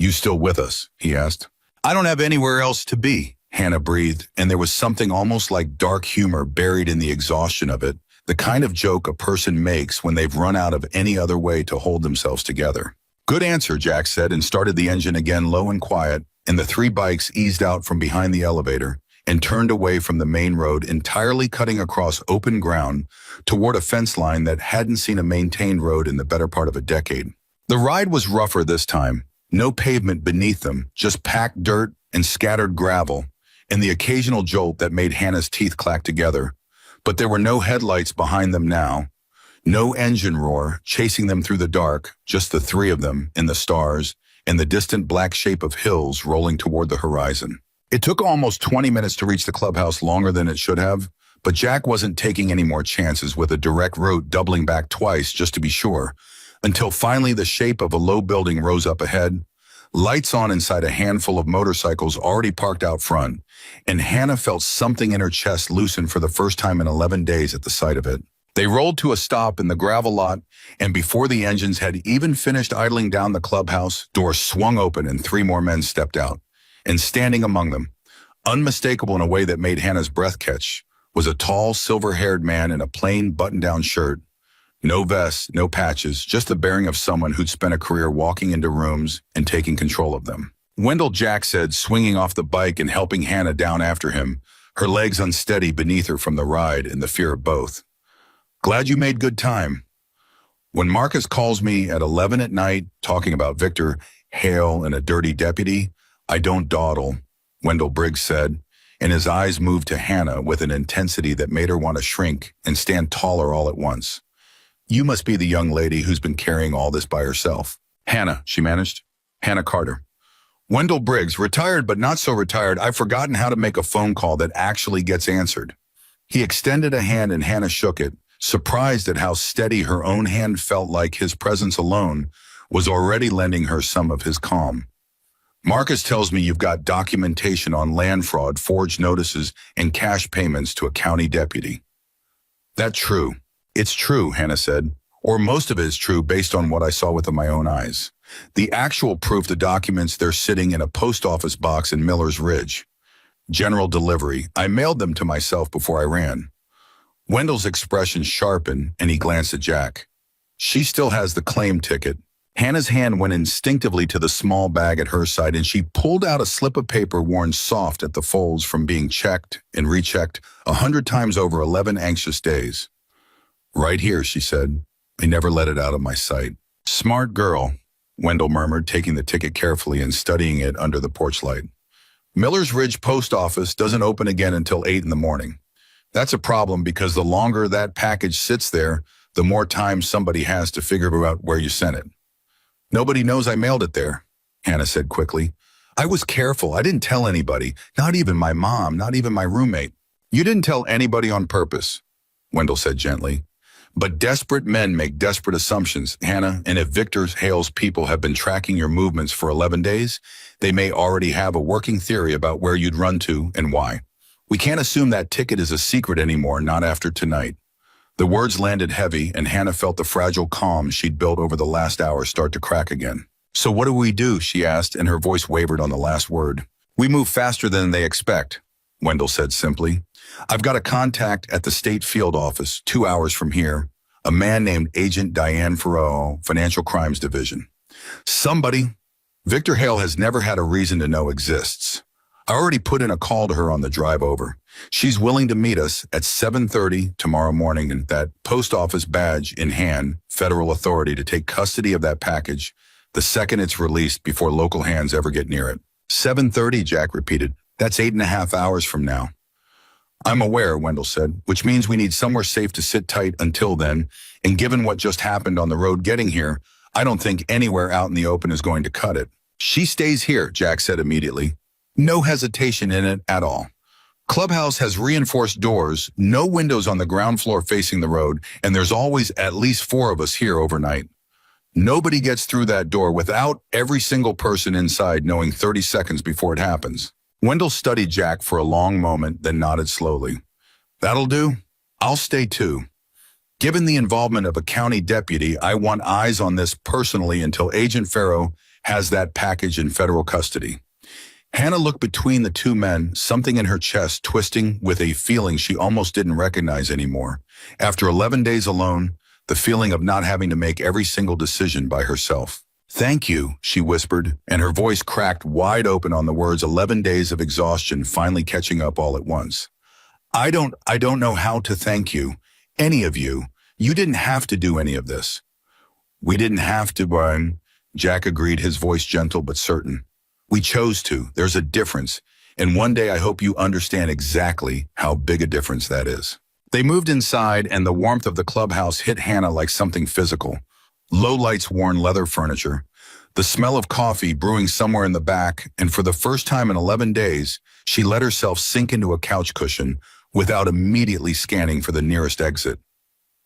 Speaker 1: "You still with us?" he asked. "I don't have anywhere else to be," Hannah breathed, and there was something almost like dark humor buried in the exhaustion of it, the kind of joke a person makes when they've run out of any other way to hold themselves together. "Good answer," Jack said, and started the engine again low and quiet, and the three bikes eased out from behind the elevator and turned away from the main road, entirely cutting across open ground toward a fence line that hadn't seen a maintained road in the better part of a decade. The ride was rougher this time. No pavement beneath them, just packed dirt and scattered gravel, and the occasional jolt that made Hannah's teeth clack together. But there were no headlights behind them now, no engine roar chasing them through the dark, just the three of them in the stars and the distant black shape of hills rolling toward the horizon. It took almost 20 minutes to reach the clubhouse, longer than it should have, but Jack wasn't taking any more chances with a direct route, doubling back twice just to be sure, until finally the shape of a low building rose up ahead, lights on inside a handful of motorcycles already parked out front, and Hannah felt something in her chest loosen for the first time in 11 days at the sight of it. They rolled to a stop in the gravel lot, and before the engines had even finished idling down the clubhouse, doors swung open and three more men stepped out. And standing among them, unmistakable in a way that made Hannah's breath catch, was a tall, silver-haired man in a plain button-down shirt. No vest, no patches, just the bearing of someone who'd spent a career walking into rooms and taking control of them. "Wendell," Jack said, swinging off the bike and helping Hannah down after him, her legs unsteady beneath her from the ride and the fear of both. "Glad you made good time. When Marcus calls me at 11 at night talking about Victor, Hale, and a dirty deputy, I don't dawdle," Wendell Briggs said, and his eyes moved to Hannah with an intensity that made her want to shrink and stand taller all at once. "You must be the young lady who's been carrying all this by herself." "Hannah," she managed. "Hannah Carter." "Wendell Briggs, retired but not so retired. I've forgotten how to make a phone call that actually gets answered." He extended a hand and Hannah shook it, surprised at how steady her own hand felt, like his presence alone was already lending her some of his calm. "Marcus tells me you've got documentation on land fraud, forged notices, and cash payments to a county deputy." "That's true. It's true," Hannah said. "Or most of it is true based on what I saw with my own eyes. The actual proof, the documents, they're sitting in a post office box in Miller's Ridge. General delivery. I mailed them to myself before I ran." Wendell's expression sharpened, and he glanced at Jack. "She still has the claim ticket." Hannah's hand went instinctively to the small bag at her side, and she pulled out a slip of paper worn soft at the folds from being checked and rechecked 100 times over 11 anxious days. "Right here," she said. "I never let it out of my sight." "Smart girl," Wendell murmured, taking the ticket carefully and studying it under the porch light. "Miller's Ridge Post Office doesn't open again until 8 in the morning. That's a problem because the longer that package sits there, the more time somebody has to figure out where you sent it." "Nobody knows I mailed it there," Hannah said quickly. "I was careful. I didn't tell anybody, not even my mom, not even my roommate." "You didn't tell anybody on purpose," Wendell said gently. "But desperate men make desperate assumptions, Hannah, and if Victor Hale's people have been tracking your movements for 11 days, they may already have a working theory about where you'd run to and why. We can't assume that ticket is a secret anymore, not after tonight." The words landed heavy, and Hannah felt the fragile calm she'd built over the last hour start to crack again. "So what do we do?" she asked, and her voice wavered on the last word. "We move faster than they expect," Wendell said simply. "I've got a contact at the state field office 2 hours from here, a man named Agent Diane Farrow, Financial Crimes Division. Somebody Victor Hale has never had a reason to know exists. I already put in a call to her on the drive over. She's willing to meet us at 7:30 tomorrow morning, and that post office badge in hand, federal authority to take custody of that package the second it's released before local hands ever get near it." 7:30, Jack repeated. "That's 8.5 hours from now." "I'm aware," Wendell said, "which means we need somewhere safe to sit tight until then, and given what just happened on the road getting here, I don't think anywhere out in the open is going to cut it." "She stays here," Jack said immediately. No hesitation in it at all. "Clubhouse has reinforced doors, no windows on the ground floor facing the road, and there's always at least 4 of us here overnight. Nobody gets through that door without every single person inside knowing 30 seconds before it happens." Wendell studied Jack for a long moment, then nodded slowly. "That'll do. I'll stay too. Given the involvement of a county deputy, I want eyes on this personally until Agent Farrow has that package in federal custody. Hannah looked between the two men, something in her chest twisting with a feeling she almost didn't recognize anymore. After 11 days alone, the feeling of not having to make every single decision by herself. "Thank you," she whispered, and her voice cracked wide open on the words 11 days of exhaustion finally catching up all at once. I don't know how to thank you. Any of you. You didn't have to do any of this." "We didn't have to, Brian," Jack agreed, his voice gentle but certain. "We chose to. There's a difference. And one day I hope you understand exactly how big a difference that is." They moved inside, and the warmth of the clubhouse hit Hannah like something physical. Low lights, worn leather furniture, the smell of coffee brewing somewhere in the back, and for the first time in 11 days, she let herself sink into a couch cushion without immediately scanning for the nearest exit.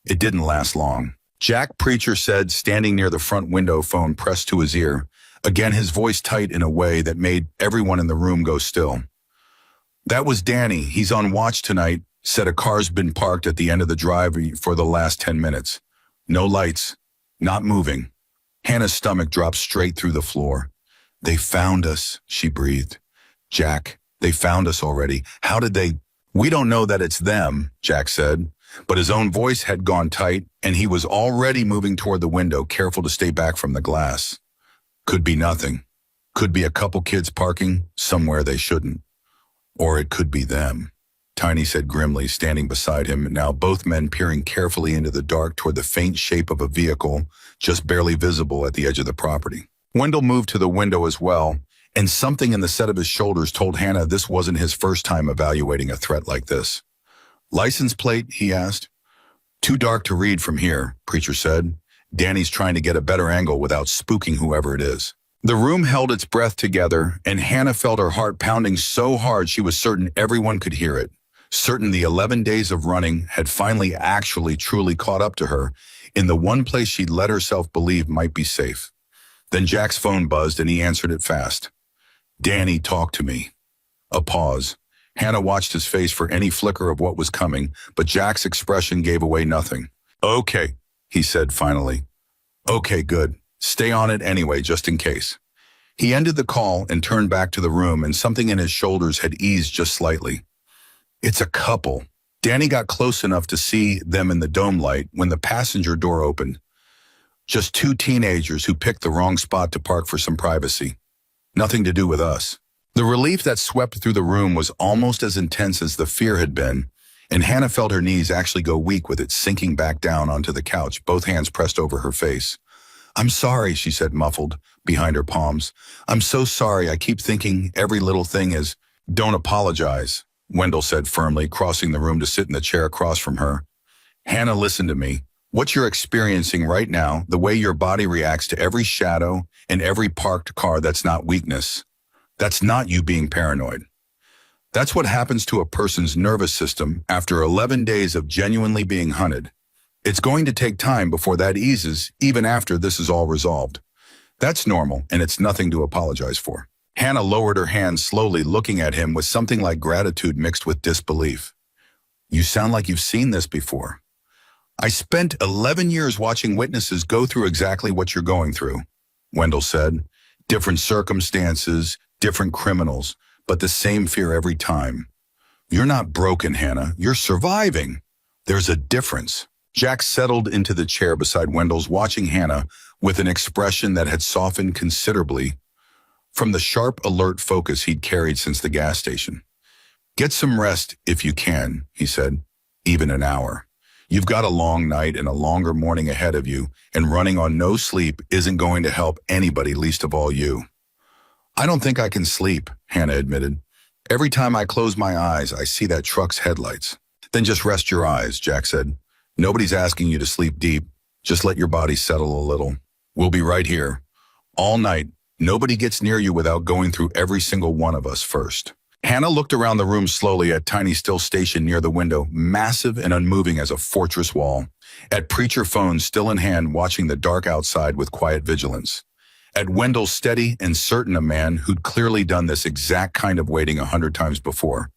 Speaker 1: It didn't last long. Jack, Preacher said, standing near the front window, phone pressed to his ear, again his voice tight in a way that made everyone in the room go still. "That was Danny. He's on watch tonight," said. "A car's been parked at the end of the drive for the last 10 minutes. No lights. Not moving." Hannah's stomach dropped straight through the floor. "They found us," she breathed. "Jack, they found us already. How did they—" "We don't know that it's them," Jack said, but his own voice had gone tight, and he was already moving toward the window, careful to stay back from the glass. "Could be nothing. Could be a couple kids parking somewhere they shouldn't. Or it could be them," Tiny said grimly, standing beside him, now both men peering carefully into the dark toward the faint shape of a vehicle just barely visible at the edge of the property. Wendell moved to the window as well, and something in the set of his shoulders told Hannah this wasn't his first time evaluating a threat like this. "License plate?" he asked. "Too dark to read from here," Preacher said. "Danny's trying to get a better angle without spooking whoever it is." The room held its breath together, and Hannah felt her heart pounding so hard she was certain everyone could hear it. Certain the 11 days of running had finally actually truly caught up to her in the one place she'd let herself believe might be safe. Then Jack's phone buzzed, and he answered it fast. "Danny, talk to me." A pause. Hannah watched his face for any flicker of what was coming, but Jack's expression gave away nothing. "Okay," he said finally. "Okay, good. Stay on it anyway, just in case." He ended the call and turned back to the room, and something in his shoulders had eased just slightly. "It's a couple." Danny got close enough to see them in the dome light when the passenger door opened. "Just two teenagers who picked the wrong spot to park for some privacy. Nothing to do with us." The relief that swept through the room was almost as intense as the fear had been, and Hannah felt her knees actually go weak with it sinking back down onto the couch, both hands pressed over her face. "I'm sorry," she said muffled, behind her palms. "I'm so sorry. I keep thinking every little thing is—" "Don't apologize," Wendell said firmly, crossing the room to sit in the chair across from her. "Hannah, listen to me. What you're experiencing right now, the way your body reacts to every shadow and every parked car, that's not weakness. That's not you being paranoid. That's what happens to a person's nervous system after 11 days of genuinely being hunted. It's going to take time before that eases, even after this is all resolved. That's normal, and it's nothing to apologize for." Hannah lowered her hand slowly, looking at him with something like gratitude mixed with disbelief. "You sound like you've seen this before." "I spent 11 years watching witnesses go through exactly what you're going through," Wendell said. "Different circumstances, different criminals, but the same fear every time. You're not broken, Hannah. You're surviving. There's a difference." Jack settled into the chair beside Wendell's, watching Hannah with an expression that had softened considerably from the sharp, alert focus he'd carried since the gas station. "Get some rest if you can," he said. "Even an hour. You've got a long night and a longer morning ahead of you, and running on no sleep isn't going to help anybody, least of all you." "I don't think I can sleep," Hannah admitted. "Every time I close my eyes, I see that truck's headlights." "Then just rest your eyes," Jack said. "Nobody's asking you to sleep deep. Just let your body settle a little. We'll be right here. All night. Nobody gets near you without going through every single one of us first." Hannah looked around the room slowly, at Tiny still stationed near the window, massive and unmoving as a fortress wall. At Preacher, phone still in hand, watching the dark outside with quiet vigilance. At Wendell, steady and certain, a man who'd clearly done this exact kind of waiting 100 times before.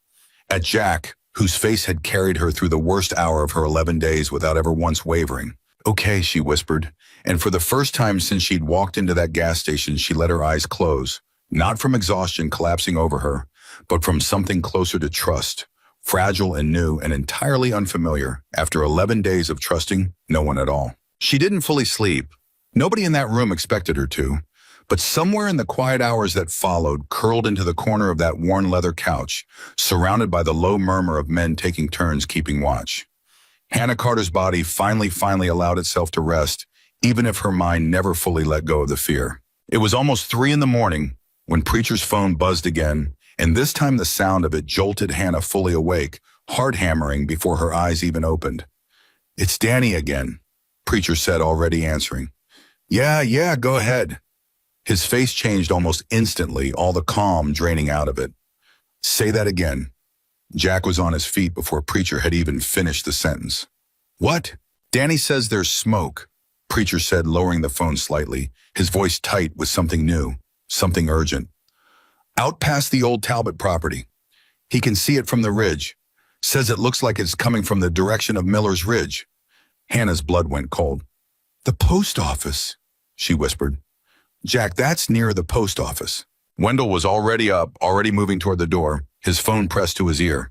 Speaker 1: At Jack, whose face had carried her through the worst hour of her 11 days without ever once wavering. "Okay," she whispered, And for the first time since she'd walked into that gas station, she let her eyes close, not from exhaustion collapsing over her, but from something closer to trust, fragile and new and entirely unfamiliar, after 11 days of trusting no one at all. She didn't fully sleep. Nobody in that room expected her to. But somewhere in the quiet hours that followed, curled into the corner of that worn leather couch, surrounded by the low murmur of men taking turns keeping watch, Hannah Carter's body finally allowed itself to rest, even if her mind never fully let go of the fear. It was almost 3 a.m. when Preacher's phone buzzed again, and this time the sound of it jolted Hannah fully awake, heart hammering before her eyes even opened. "It's Danny again," Preacher said, already answering. Yeah, go ahead." His face changed almost instantly, all the calm draining out of it. "Say that again." Jack was on his feet before Preacher had even finished the sentence. "What?" "Danny says there's smoke," Preacher said, lowering the phone slightly, his voice tight with something new, something urgent. "Out past the old Talbot property. He can see it from the ridge. Says it looks like it's coming from the direction of Miller's Ridge." Hannah's blood went cold. "The post office," she whispered. "Jack, that's near the post office." Wendell was already up, already moving toward the door, his phone pressed to his ear.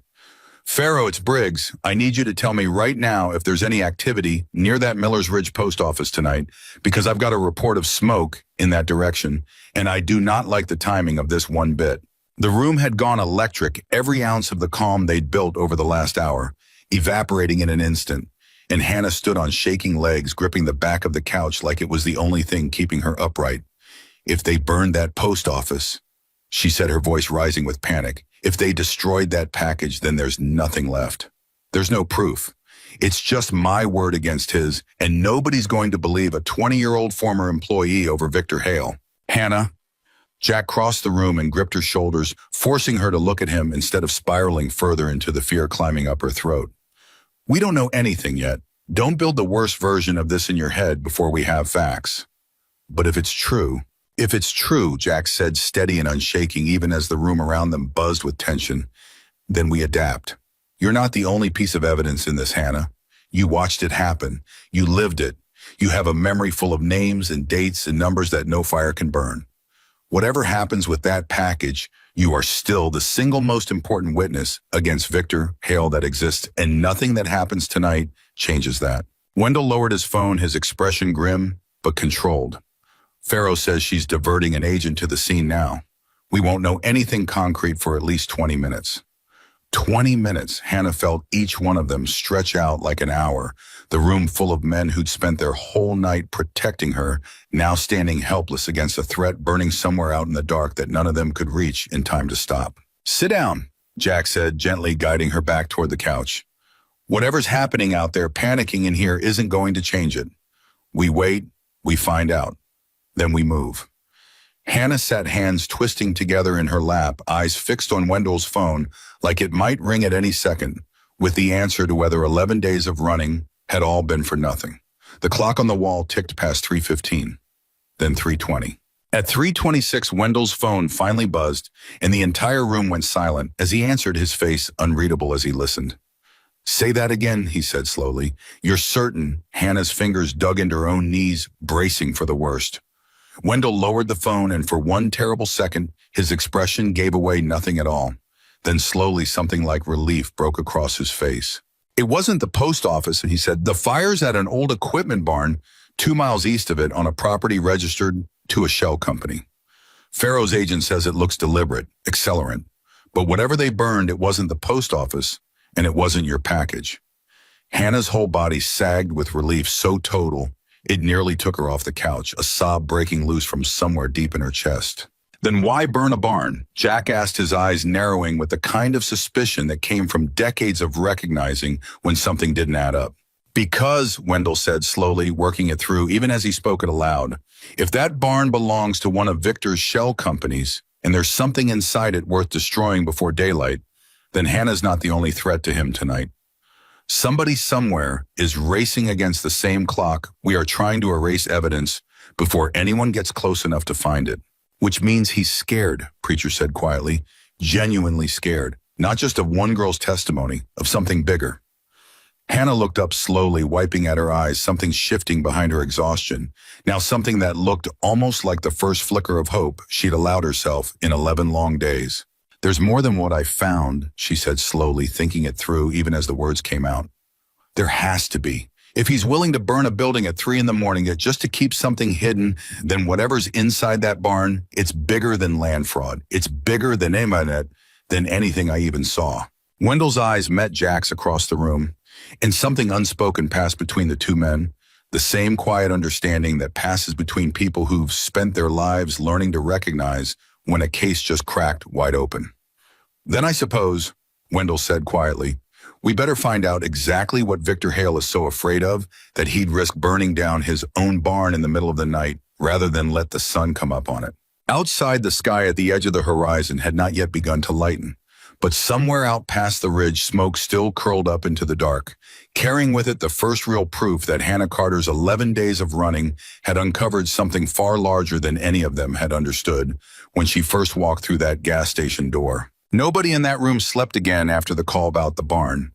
Speaker 1: "Farrow, it's Briggs. I need you to tell me right now if there's any activity near that Miller's Ridge post office tonight, because I've got a report of smoke in that direction, and I do not like the timing of this one bit." The room had gone electric, every ounce of the calm they'd built over the last hour, evaporating in an instant, and Hannah stood on shaking legs, gripping the back of the couch like it was the only thing keeping her upright. "If they burned that post office," she said, her voice rising with panic, "if they destroyed that package, then there's nothing left. There's no proof. It's just my word against his, and nobody's going to believe a 20-year-old former employee over Victor Hale." "Hannah." Jack crossed the room and gripped her shoulders, forcing her to look at him instead of spiraling further into the fear climbing up her throat. "We don't know anything yet. Don't build the worst version of this in your head before we have facts." "But if it's true," Jack said, steady and unshaking even as the room around them buzzed with tension, "then we adapt. You're not the only piece of evidence in this, Hannah. You watched it happen. You lived it. You have a memory full of names and dates and numbers that no fire can burn. Whatever happens with that package, you are still the single most important witness against Victor Hale that exists, and nothing that happens tonight changes that." Wendell lowered his phone, his expression grim but controlled. "Farrow says she's diverting an agent to the scene now. We won't know anything concrete for at least 20 minutes. 20 minutes, Hannah felt each one of them stretch out like an hour, the room full of men who'd spent their whole night protecting her, now standing helpless against a threat burning somewhere out in the dark that none of them could reach in time to stop. "Sit down," Jack said, gently guiding her back toward the couch. "Whatever's happening out there, panicking in here isn't going to change it. We wait, we find out. Then we move." Hannah sat, hands twisting together in her lap, eyes fixed on Wendell's phone like it might ring at any second, with the answer to whether 11 days of running had all been for nothing. The clock on the wall ticked past 3:15, then 3:20. At 3:26, Wendell's phone finally buzzed, and the entire room went silent as he answered, his face unreadable as he listened. "Say that again," he said slowly. "You're certain?" Hannah's fingers dug into her own knees, bracing for the worst. Wendell lowered the phone, and for one terrible second, his expression gave away nothing at all. Then slowly something like relief broke across his face. "It wasn't the post office," he said. "The fire's at an old equipment barn 2 miles east of it on a property registered to a shell company. Farrow's agent says it looks deliberate, accelerant. But whatever they burned, it wasn't the post office, and it wasn't your package." Hannah's whole body sagged with relief so total, it nearly took her off the couch, a sob breaking loose from somewhere deep in her chest. "Then why burn a barn?" Jack asked, his eyes narrowing with the kind of suspicion that came from decades of recognizing when something didn't add up. "Because," Wendell said slowly, working it through even as he spoke it aloud, "if that barn belongs to one of Victor's shell companies, and there's something inside it worth destroying before daylight, then Hannah's not the only threat to him tonight. Somebody somewhere is racing against the same clock we are trying to erase evidence before anyone gets close enough to find it." "Which means he's scared," Preacher said quietly, "genuinely scared, not just of one girl's testimony, of something bigger." Hannah looked up slowly, wiping at her eyes, something shifting behind her exhaustion. Now something that looked almost like the first flicker of hope she'd allowed herself in 11 long days. "There's more than what I found," she said slowly, thinking it through even as the words came out. "There has to be. If he's willing to burn a building at 3 in the morning just to keep something hidden, then whatever's inside that barn, it's bigger than land fraud. It's bigger than than anything I even saw." Wendell's eyes met Jack's across the room, and something unspoken passed between the two men, the same quiet understanding that passes between people who've spent their lives learning to recognize when a case just cracked wide open. "Then I suppose," Wendell said quietly, "we better find out exactly what Victor Hale is so afraid of that he'd risk burning down his own barn in the middle of the night rather than let the sun come up on it." Outside, the sky at the edge of the horizon had not yet begun to lighten, but somewhere out past the ridge, smoke still curled up into the dark, carrying with it the first real proof that Hannah Carter's 11 days of running had uncovered something far larger than any of them had understood when she first walked through that gas station door. Nobody in that room slept again after the call about the barn.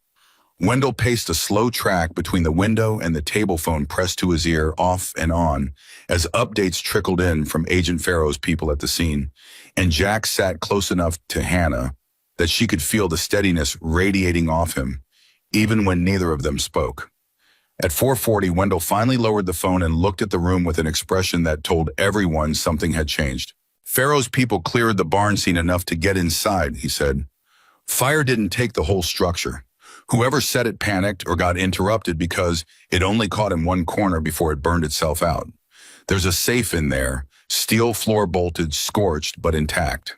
Speaker 1: Wendell paced a slow track between the window and the table phone pressed to his ear off and on as updates trickled in from Agent Farrow's people at the scene, and Jack sat close enough to Hannah that she could feel the steadiness radiating off him, even when neither of them spoke. At 4:40, Wendell finally lowered the phone and looked at the room with an expression that told everyone something had changed. "Farrow's people cleared the barn scene enough to get inside," he said. "Fire didn't take the whole structure. Whoever set it panicked or got interrupted because it only caught in one corner before it burned itself out. There's a safe in there, steel floor bolted, scorched, but intact."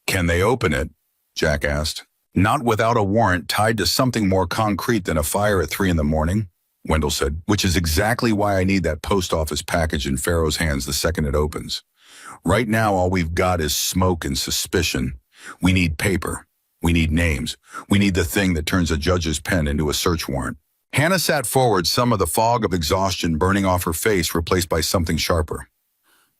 Speaker 1: "Can they open it?" Jack asked. "Not without a warrant tied to something more concrete than a fire at 3 in the morning, Wendell said, "which is exactly why I need that post office package in Farrow's hands the second it opens. Right now, all we've got is smoke and suspicion. We need paper. We need names. We need the thing that turns a judge's pen into a search warrant." Hannah sat forward, some of the fog of exhaustion burning off her face replaced by something sharper.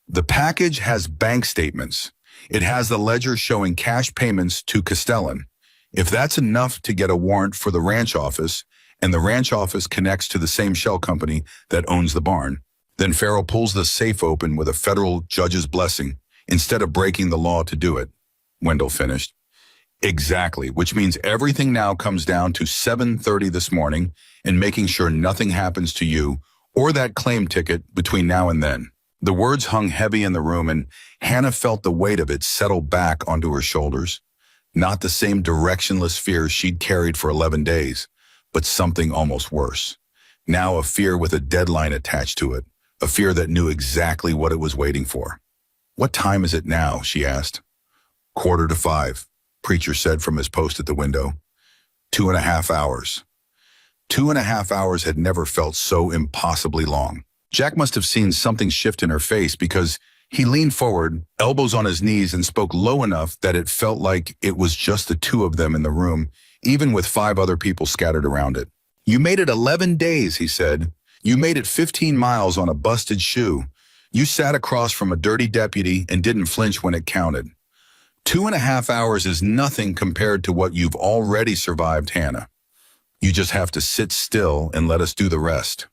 Speaker 1: "The package has bank statements. It has the ledger showing cash payments to Castellan. If that's enough to get a warrant for the ranch office, and the ranch office connects to the same shell company that owns the barn, then Farrell pulls the safe open with a federal judge's blessing instead of breaking the law to do it," Wendell finished. "Exactly, which means everything now comes down to 7:30 this morning and making sure nothing happens to you or that claim ticket between now and then." The words hung heavy in the room, and Hannah felt the weight of it settle back onto her shoulders. Not the same directionless fear she'd carried for 11 days, but something almost worse. Now a fear with a deadline attached to it, a fear that knew exactly what it was waiting for. "What time is it now?" she asked. "5:15, Preacher said from his post at the window. 2.5 hours. 2.5 hours had never felt so impossibly long. Jack must have seen something shift in her face because he leaned forward, elbows on his knees, and spoke low enough that it felt like it was just the two of them in the room, even with 5 other people scattered around it. "You made it 11 days, he said. "You made it 15 miles on a busted shoe. You sat across from a dirty deputy and didn't flinch when it counted. 2.5 hours is nothing compared to what you've already survived, Hannah. You just have to sit still and let us do the rest."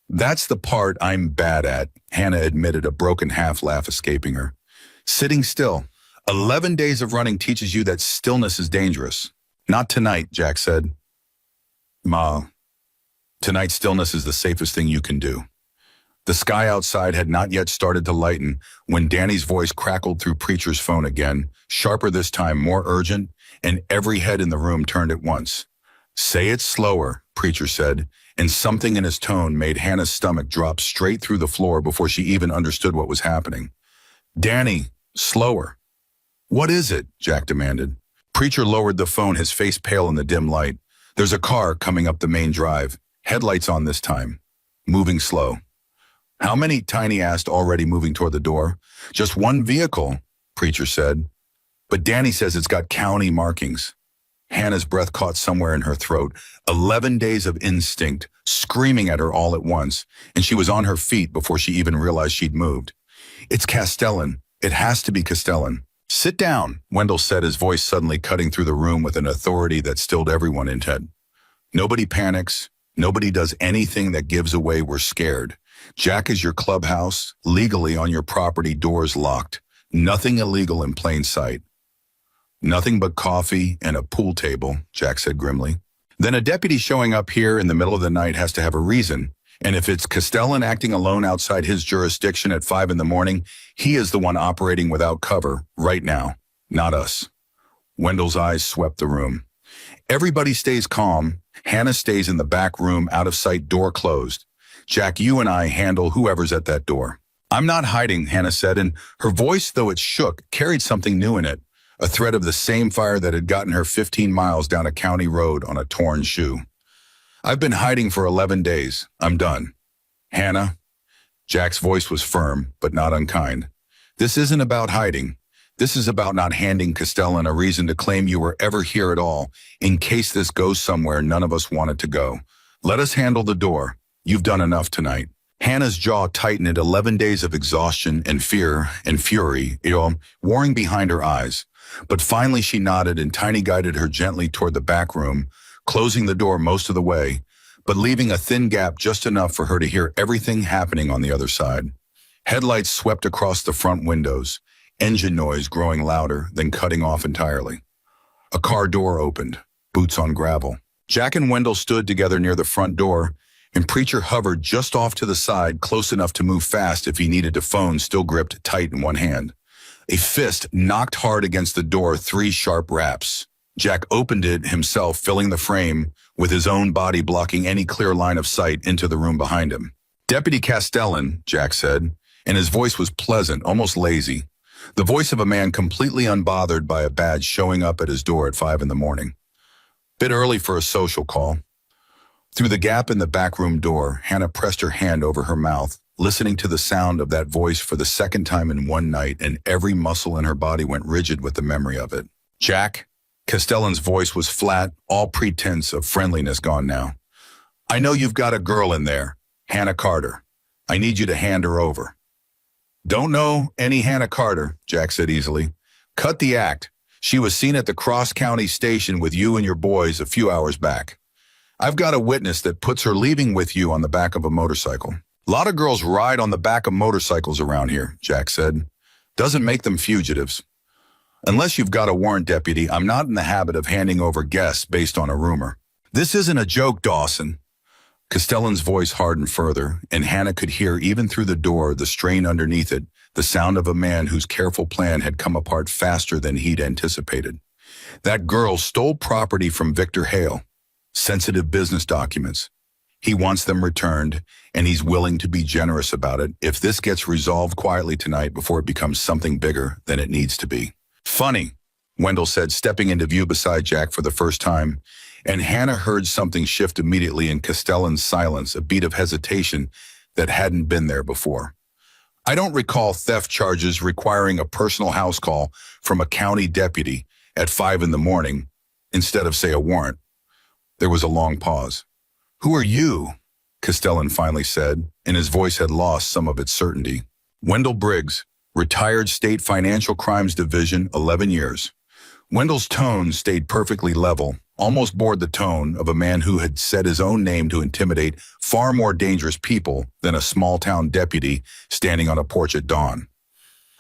Speaker 1: "That's the part I'm bad at," Hannah admitted, a broken half-laugh escaping her. "Sitting still. 11 days of running teaches you that stillness is dangerous." "Not tonight," Jack said. "Ma, tonight stillness is the safest thing you can do." The sky outside had not yet started to lighten when Danny's voice crackled through Preacher's phone again, sharper this time, more urgent, and every head in the room turned at once. "Say it slower," Preacher said, and something in his tone made Hannah's stomach drop straight through the floor before she even understood what was happening. "Danny, slower." "What is it?" Jack demanded. Preacher lowered the phone, his face pale in the dim light. "There's a car coming up the main drive. Headlights on this time. Moving slow." "How many?" Tiny asked, already moving toward the door. "Just one vehicle," Preacher said. "But Danny says it's got county markings." Hannah's breath caught somewhere in her throat. 11 days of instinct, screaming at her all at once, and she was on her feet before she even realized she'd moved. "It's Castellan. It has to be Castellan." "Sit down," Wendell said, his voice suddenly cutting through the room with an authority that stilled everyone in head. Nobody panics. Nobody does anything that gives away we're scared. Jack is your clubhouse, legally on your property, doors locked. Nothing illegal in plain sight. Nothing but coffee and a pool table, Jack said grimly. Then a deputy showing up here in the middle of the night has to have a reason. And if it's Castellan acting alone outside his jurisdiction at 5 in the morning, he is the one operating without cover right now, not us. Wendell's eyes swept the room. Everybody stays calm. Hannah stays in the back room, out of sight, door closed. Jack, you and I handle whoever's at that door. I'm not hiding, Hannah said, and her voice, though it shook, carried something new in it, a thread of the same fire that had gotten her 15 miles down a county road on a torn shoe. I've been hiding for 11 days. I'm done. Hannah, Jack's voice was firm, but not unkind. This isn't about hiding. This is about not handing Castellan a reason to claim you were ever here at all, in case this goes somewhere none of us want it to go. Let us handle the door. You've done enough tonight. Hannah's jaw tightened at 11 days of exhaustion and fear and fury, warring behind her eyes. But finally she nodded and Tiny guided her gently toward the back room, closing the door most of the way, but leaving a thin gap just enough for her to hear everything happening on the other side. Headlights swept across the front windows, engine noise growing louder, then cutting off entirely. A car door opened, boots on gravel. Jack and Wendell stood together near the front door, and Preacher hovered just off to the side, close enough to move fast if he needed to, phone still gripped tight in one hand. A fist knocked hard against the door, 3 sharp raps. Jack opened it himself, filling the frame with his own body, blocking any clear line of sight into the room behind him. Deputy Castellan, Jack said, and his voice was pleasant, almost lazy. The voice of a man completely unbothered by a badge showing up at his door at 5 in the morning. Bit early for a social call. Through the gap in the back room door, Hannah pressed her hand over her mouth, listening to the sound of that voice for the second time in one night, and every muscle in her body went rigid with the memory of it. Jack? Castellan's voice was flat, all pretense of friendliness gone now. I know you've got a girl in there, Hannah Carter. I need you to hand her over. Don't know any Hannah Carter, Jack said easily. Cut the act. She was seen at the Cross County station with you and your boys a few hours back. I've got a witness that puts her leaving with you on the back of a motorcycle. A lot of girls ride on the back of motorcycles around here, Jack said. Doesn't make them fugitives. Unless you've got a warrant, deputy, I'm not in the habit of handing over guests based on a rumor. This isn't a joke, Dawson. Castellan's voice hardened further, and Hannah could hear even through the door, the strain underneath it, the sound of a man whose careful plan had come apart faster than he'd anticipated. That girl stole property from Victor Hale. Sensitive business documents. He wants them returned, and he's willing to be generous about it if this gets resolved quietly tonight before it becomes something bigger than it needs to be. Funny, Wendell said, stepping into view beside Jack for the first time, and Hannah heard something shift immediately in Castellan's silence, a beat of hesitation that hadn't been there before. I don't recall theft charges requiring a personal house call from a county deputy at 5 in the morning instead of, say, a warrant. There was a long pause. Who are you? Castellan finally said, and his voice had lost some of its certainty. Wendell Briggs, retired State Financial Crimes Division, 11 years. Wendell's tone stayed perfectly level, almost bore the tone of a man who had said his own name to intimidate far more dangerous people than a small-town deputy standing on a porch at dawn.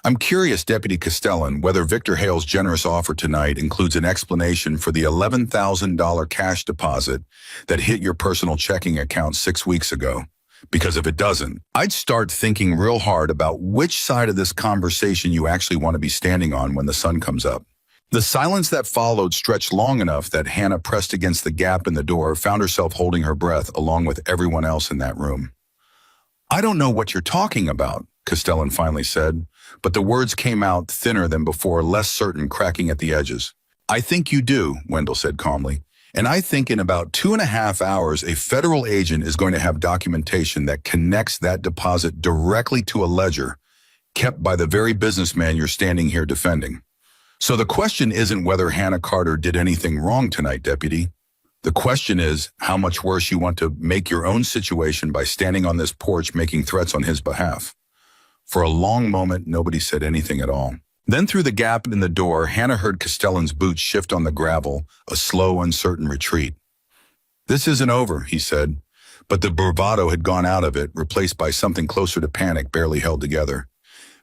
Speaker 1: I'm curious, Deputy Castellan, whether Victor Hale's generous offer tonight includes an explanation for the $11,000 cash deposit that hit your personal checking account 6 weeks ago. Because if it doesn't, I'd start thinking real hard about which side of this conversation you actually want to be standing on when the sun comes up. The silence that followed stretched long enough that Hannah, pressed against the gap in the door, found herself holding her breath along with everyone else in that room. I don't know what you're talking about, Castellan finally said, but the words came out thinner than before, less certain, cracking at the edges. I think you do, Wendell said calmly, and I think in about 2.5 hours a federal agent is going to have documentation that connects that deposit directly to a ledger kept by the very businessman you're standing here defending. So the question isn't whether Hannah Carter did anything wrong tonight, Deputy. The question is how much worse you want to make your own situation by standing on this porch making threats on his behalf. For a long moment, nobody said anything at all. Then through the gap in the door, Hannah heard Castellan's boots shift on the gravel, a slow, uncertain retreat. "This isn't over," he said, but the bravado had gone out of it, replaced by something closer to panic, barely held together.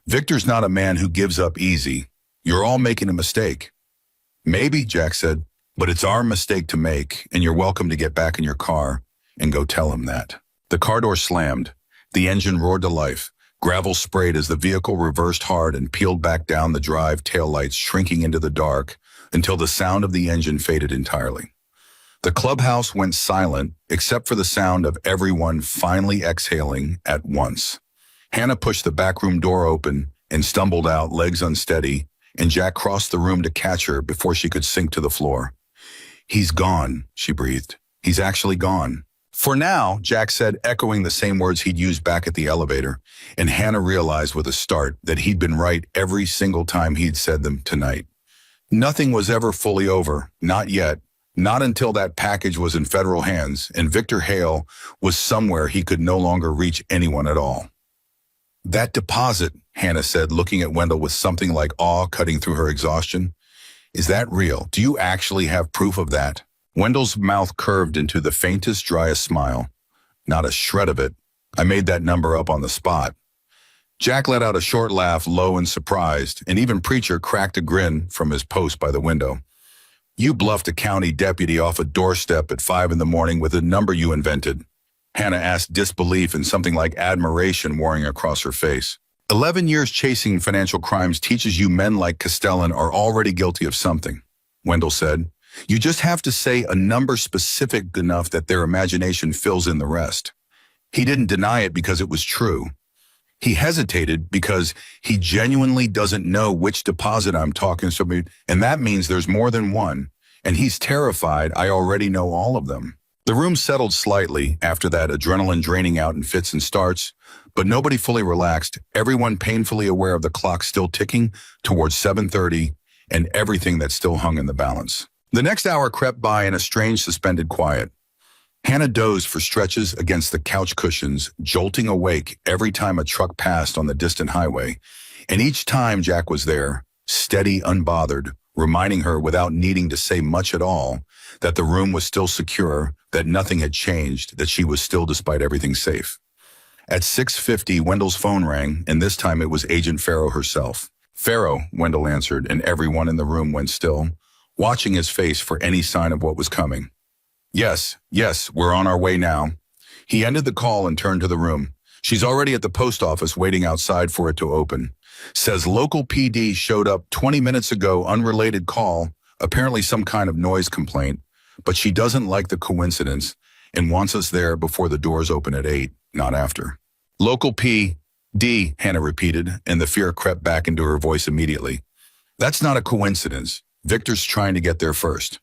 Speaker 1: "Victor's not a man who gives up easy. You're all making a mistake." "Maybe," Jack said, "but it's our mistake to make, and you're welcome to get back in your car and go tell him that." The car door slammed. The engine roared to life. Gravel sprayed as the vehicle reversed hard and peeled back down the drive, taillights shrinking into the dark until the sound of the engine faded entirely. The clubhouse went silent, except for the sound of everyone finally exhaling at once. Hannah pushed the backroom door open and stumbled out, legs unsteady, and Jack crossed the room to catch her before she could sink to the floor. "He's gone," she breathed. "He's actually gone." "For now," Jack said, echoing the same words he'd used back at the elevator, and Hannah realized with a start that he'd been right every single time he'd said them tonight. Nothing was ever fully over, not yet, not until that package was in federal hands and Victor Hale was somewhere he could no longer reach anyone at all. "That deposit," Hannah said, looking at Wendell with something like awe cutting through her exhaustion. "Is that real? Do you actually have proof of that?" Wendell's mouth curved into the faintest, driest smile. "Not a shred of it. I made that number up on the spot." Jack let out a short laugh, low and surprised, and even Preacher cracked a grin from his post by the window. "You bluffed a county deputy off a doorstep at 5 in the morning with a number you invented." Hannah asked, disbelief and something like admiration warring across her face. 11 years chasing financial crimes teaches you men like Castellan are already guilty of something," Wendell said. "You just have to say a number specific enough that their imagination fills in the rest." He didn't deny it because it was true. He hesitated because he genuinely doesn't know which deposit I'm talking about, and that means there's more than one, and he's terrified I already know all of them. The room settled slightly after that, adrenaline draining out in fits and starts, but nobody fully relaxed, everyone painfully aware of the clock still ticking towards 7:30 and everything that still hung in the balance. The next hour crept by in a strange suspended quiet. Hannah dozed for stretches against the couch cushions, jolting awake every time a truck passed on the distant highway, and each time Jack was there, steady, unbothered, reminding her without needing to say much at all that the room was still secure, that nothing had changed, that she was still, despite everything, safe. At 6:50, Wendell's phone rang, and this time it was Agent Farrow herself. "Farrow," Wendell answered, and everyone in the room went still, watching his face for any sign of what was coming. Yes, we're on our way now." He ended the call and turned to the room. "She's already at the post office waiting outside for it to open. Says local PD showed up 20 minutes ago, unrelated call, apparently some kind of noise complaint, but she doesn't like the coincidence and wants us there before the doors open at 8, not after." "Local PD," Hannah repeated, and the fear crept back into her voice immediately. "That's not a coincidence. Victor's trying to get there first."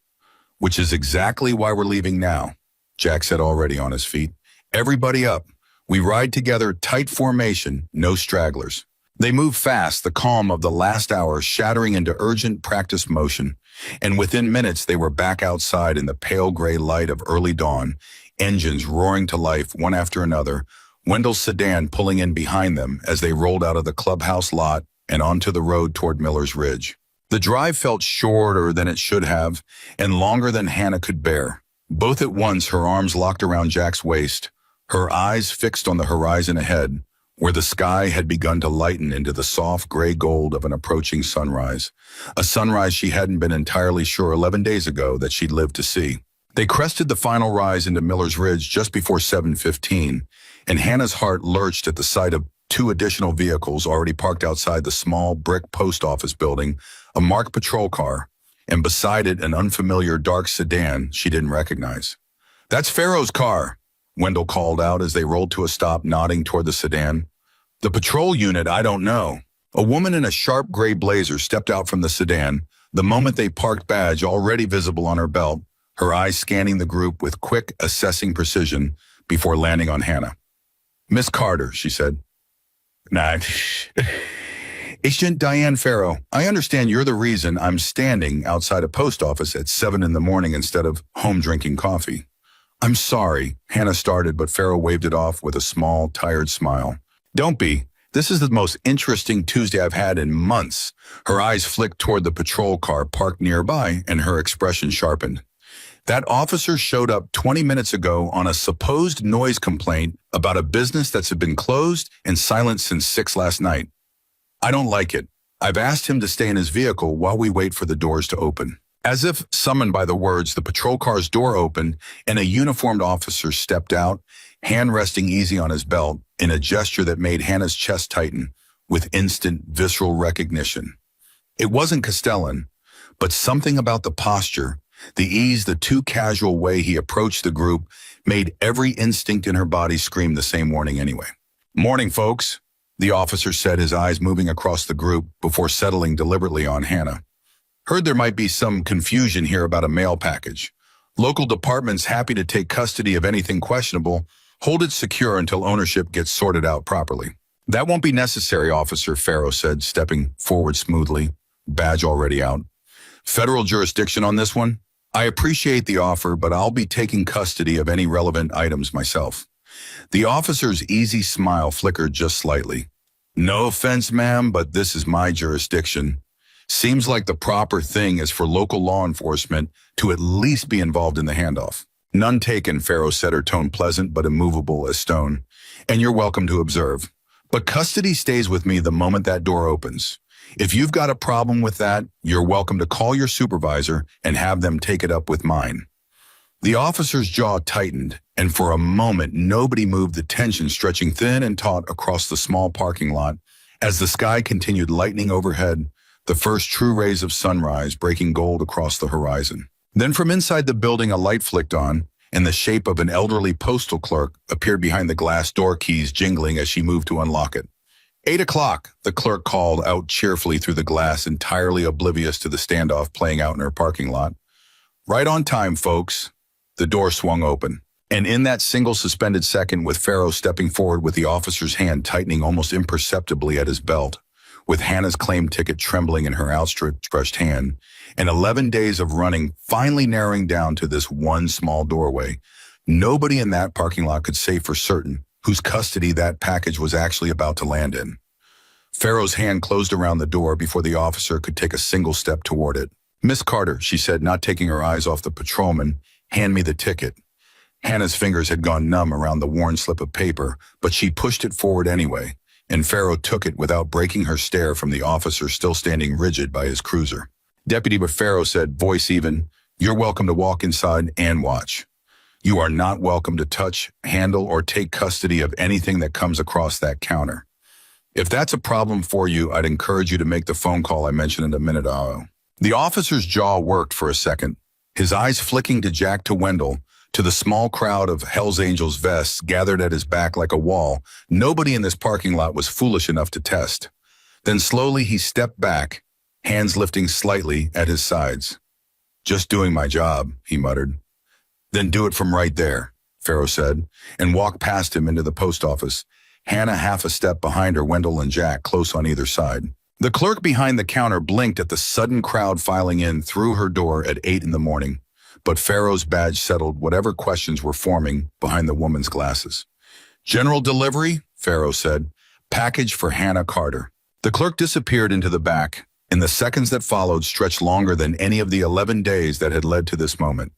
Speaker 1: "Which is exactly why we're leaving now," Jack said, already on his feet. "Everybody up. We ride together, tight formation, no stragglers." They moved fast, the calm of the last hour shattering into urgent practice motion, and within minutes they were back outside in the pale gray light of early dawn, engines roaring to life one after another, Wendell's sedan pulling in behind them as they rolled out of the clubhouse lot and onto the road toward Miller's Ridge. The drive felt shorter than it should have, and longer than Hannah could bear. Both at once, her arms locked around Jack's waist, her eyes fixed on the horizon ahead, where the sky had begun to lighten into the soft gray gold of an approaching sunrise, a sunrise she hadn't been entirely sure 11 days ago that she'd live to see. They crested the final rise into Miller's Ridge just before 7:15, and Hannah's heart lurched at the sight of 2 additional vehicles already parked outside the small brick post office building, a marked patrol car, and beside it an unfamiliar dark sedan she didn't recognize. "That's Farrow's car," Wendell called out as they rolled to a stop, nodding toward the sedan. "The patrol unit, I don't know." A woman in a sharp gray blazer stepped out from the sedan, the moment they parked, badge already visible on her belt, her eyes scanning the group with quick, assessing precision before landing on Hannah. "Miss Carter," she said. "Nah, Agent Diane Farrow, I understand you're the reason I'm standing outside a post office at 7 in the morning instead of home drinking coffee." "I'm sorry," Hannah started, but Farrow waved it off with a small, tired smile. "Don't be. This is the most interesting Tuesday I've had in months." Her eyes flicked toward the patrol car parked nearby, and her expression sharpened. That officer showed up 20 minutes ago on a supposed noise complaint about a business that's been closed and silent since 6 last night. I don't like it. I've asked him to stay in his vehicle while we wait for the doors to open." As if summoned by the words, the patrol car's door opened and a uniformed officer stepped out, hand resting easy on his belt, in a gesture that made Hannah's chest tighten with instant visceral recognition. It wasn't Castellan, but something about the posture, the ease, the too casual way he approached the group made every instinct in her body scream the same warning anyway. "Morning, folks," the officer said, his eyes moving across the group before settling deliberately on Hannah. "Heard there might be some confusion here about a mail package. Local department's happy to take custody of anything questionable. Hold it secure until ownership gets sorted out properly." "That won't be necessary, Officer," Farrow said, stepping forward smoothly, badge already out. "Federal jurisdiction on this one? I appreciate the offer, but I'll be taking custody of any relevant items myself." The officer's easy smile flickered just slightly. "No offense, ma'am, but this is my jurisdiction. Seems like the proper thing is for local law enforcement to at least be involved in the handoff." "None taken," Farrow said, her tone pleasant but immovable as stone. "And you're welcome to observe. But custody stays with me the moment that door opens. If you've got a problem with that, you're welcome to call your supervisor and have them take it up with mine." The officer's jaw tightened, and for a moment nobody moved, the tension stretching thin and taut across the small parking lot as the sky continued lightening overhead, the first true rays of sunrise breaking gold across the horizon. Then from inside the building a light flicked on, and the shape of an elderly postal clerk appeared behind the glass door, keys jingling as she moved to unlock it. 8 o'clock, the clerk called out cheerfully through the glass, entirely oblivious to the standoff playing out in her parking lot. "Right on time, folks." The door swung open, and in that single suspended second, with Farrow stepping forward with the officer's hand tightening almost imperceptibly at his belt, with Hannah's claim ticket trembling in her outstretched hand, and 11 days of running finally narrowing down to this one small doorway, nobody in that parking lot could say for certain whose custody that package was actually about to land in. Farrow's hand closed around the door before the officer could take a single step toward it. "Miss Carter," she said, not taking her eyes off the patrolman, "hand me the ticket." Hannah's fingers had gone numb around the worn slip of paper, but she pushed it forward anyway, and Farrow took it without breaking her stare from the officer still standing rigid by his cruiser. "Deputy," but Farrow said, voice even, "you're welcome to walk inside and watch. You are not welcome to touch, handle, or take custody of anything that comes across that counter. If that's a problem for you, I'd encourage you to make the phone call I mentioned a minute ago." The officer's jaw worked for a second, his eyes flicking to Jack, to Wendell, to the small crowd of Hell's Angels vests gathered at his back like a wall. Nobody in this parking lot was foolish enough to test. Then slowly he stepped back, hands lifting slightly at his sides. "Just doing my job," he muttered. "Then do it from right there," Farrow said, and walked past him into the post office, Hannah half a step behind her, Wendell and Jack close on either side. The clerk behind the counter blinked at the sudden crowd filing in through her door at 8 in the morning, but Farrow's badge settled whatever questions were forming behind the woman's glasses. "General delivery," Farrow said. "Package for Hannah Carter." The clerk disappeared into the back, and the seconds that followed stretched longer than any of the 11 days that had led to this moment.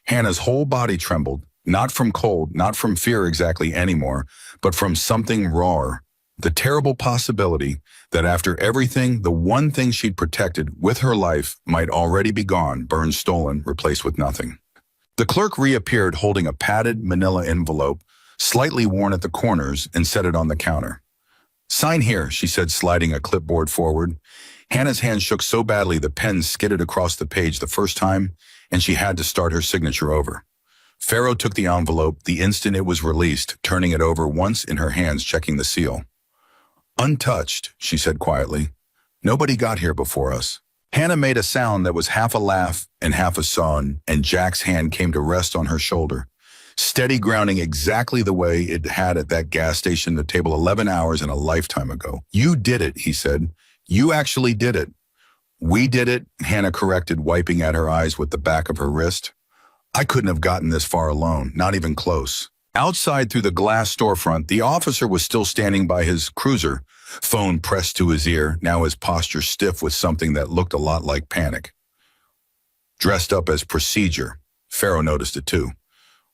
Speaker 1: Hannah's whole body trembled, not from cold, not from fear exactly anymore, but from something rawer. The terrible possibility that after everything, the one thing she'd protected with her life might already be gone, burned, stolen, replaced with nothing. The clerk reappeared holding a padded manila envelope, slightly worn at the corners, and set it on the counter. "Sign here," she said, sliding a clipboard forward. Hannah's hand shook so badly the pen skidded across the page the first time, and she had to start her signature over. Farrow took the envelope the instant it was released, turning it over once in her hands, checking the seal. "Untouched," she said quietly. "Nobody got here before us." Hannah made a sound that was half a laugh and half a sob, and Jack's hand came to rest on her shoulder, steady, grounding exactly the way it had at that gas station at the table 11 hours and a lifetime ago. "You did it," he said. "You actually did it." "We did it," Hannah corrected, wiping at her eyes with the back of her wrist. "I couldn't have gotten this far alone, not even close." Outside through the glass storefront, the officer was still standing by his cruiser, phone pressed to his ear, now his posture stiff with something that looked a lot like panic. "Dressed up as procedure," Pharaoh noticed it too.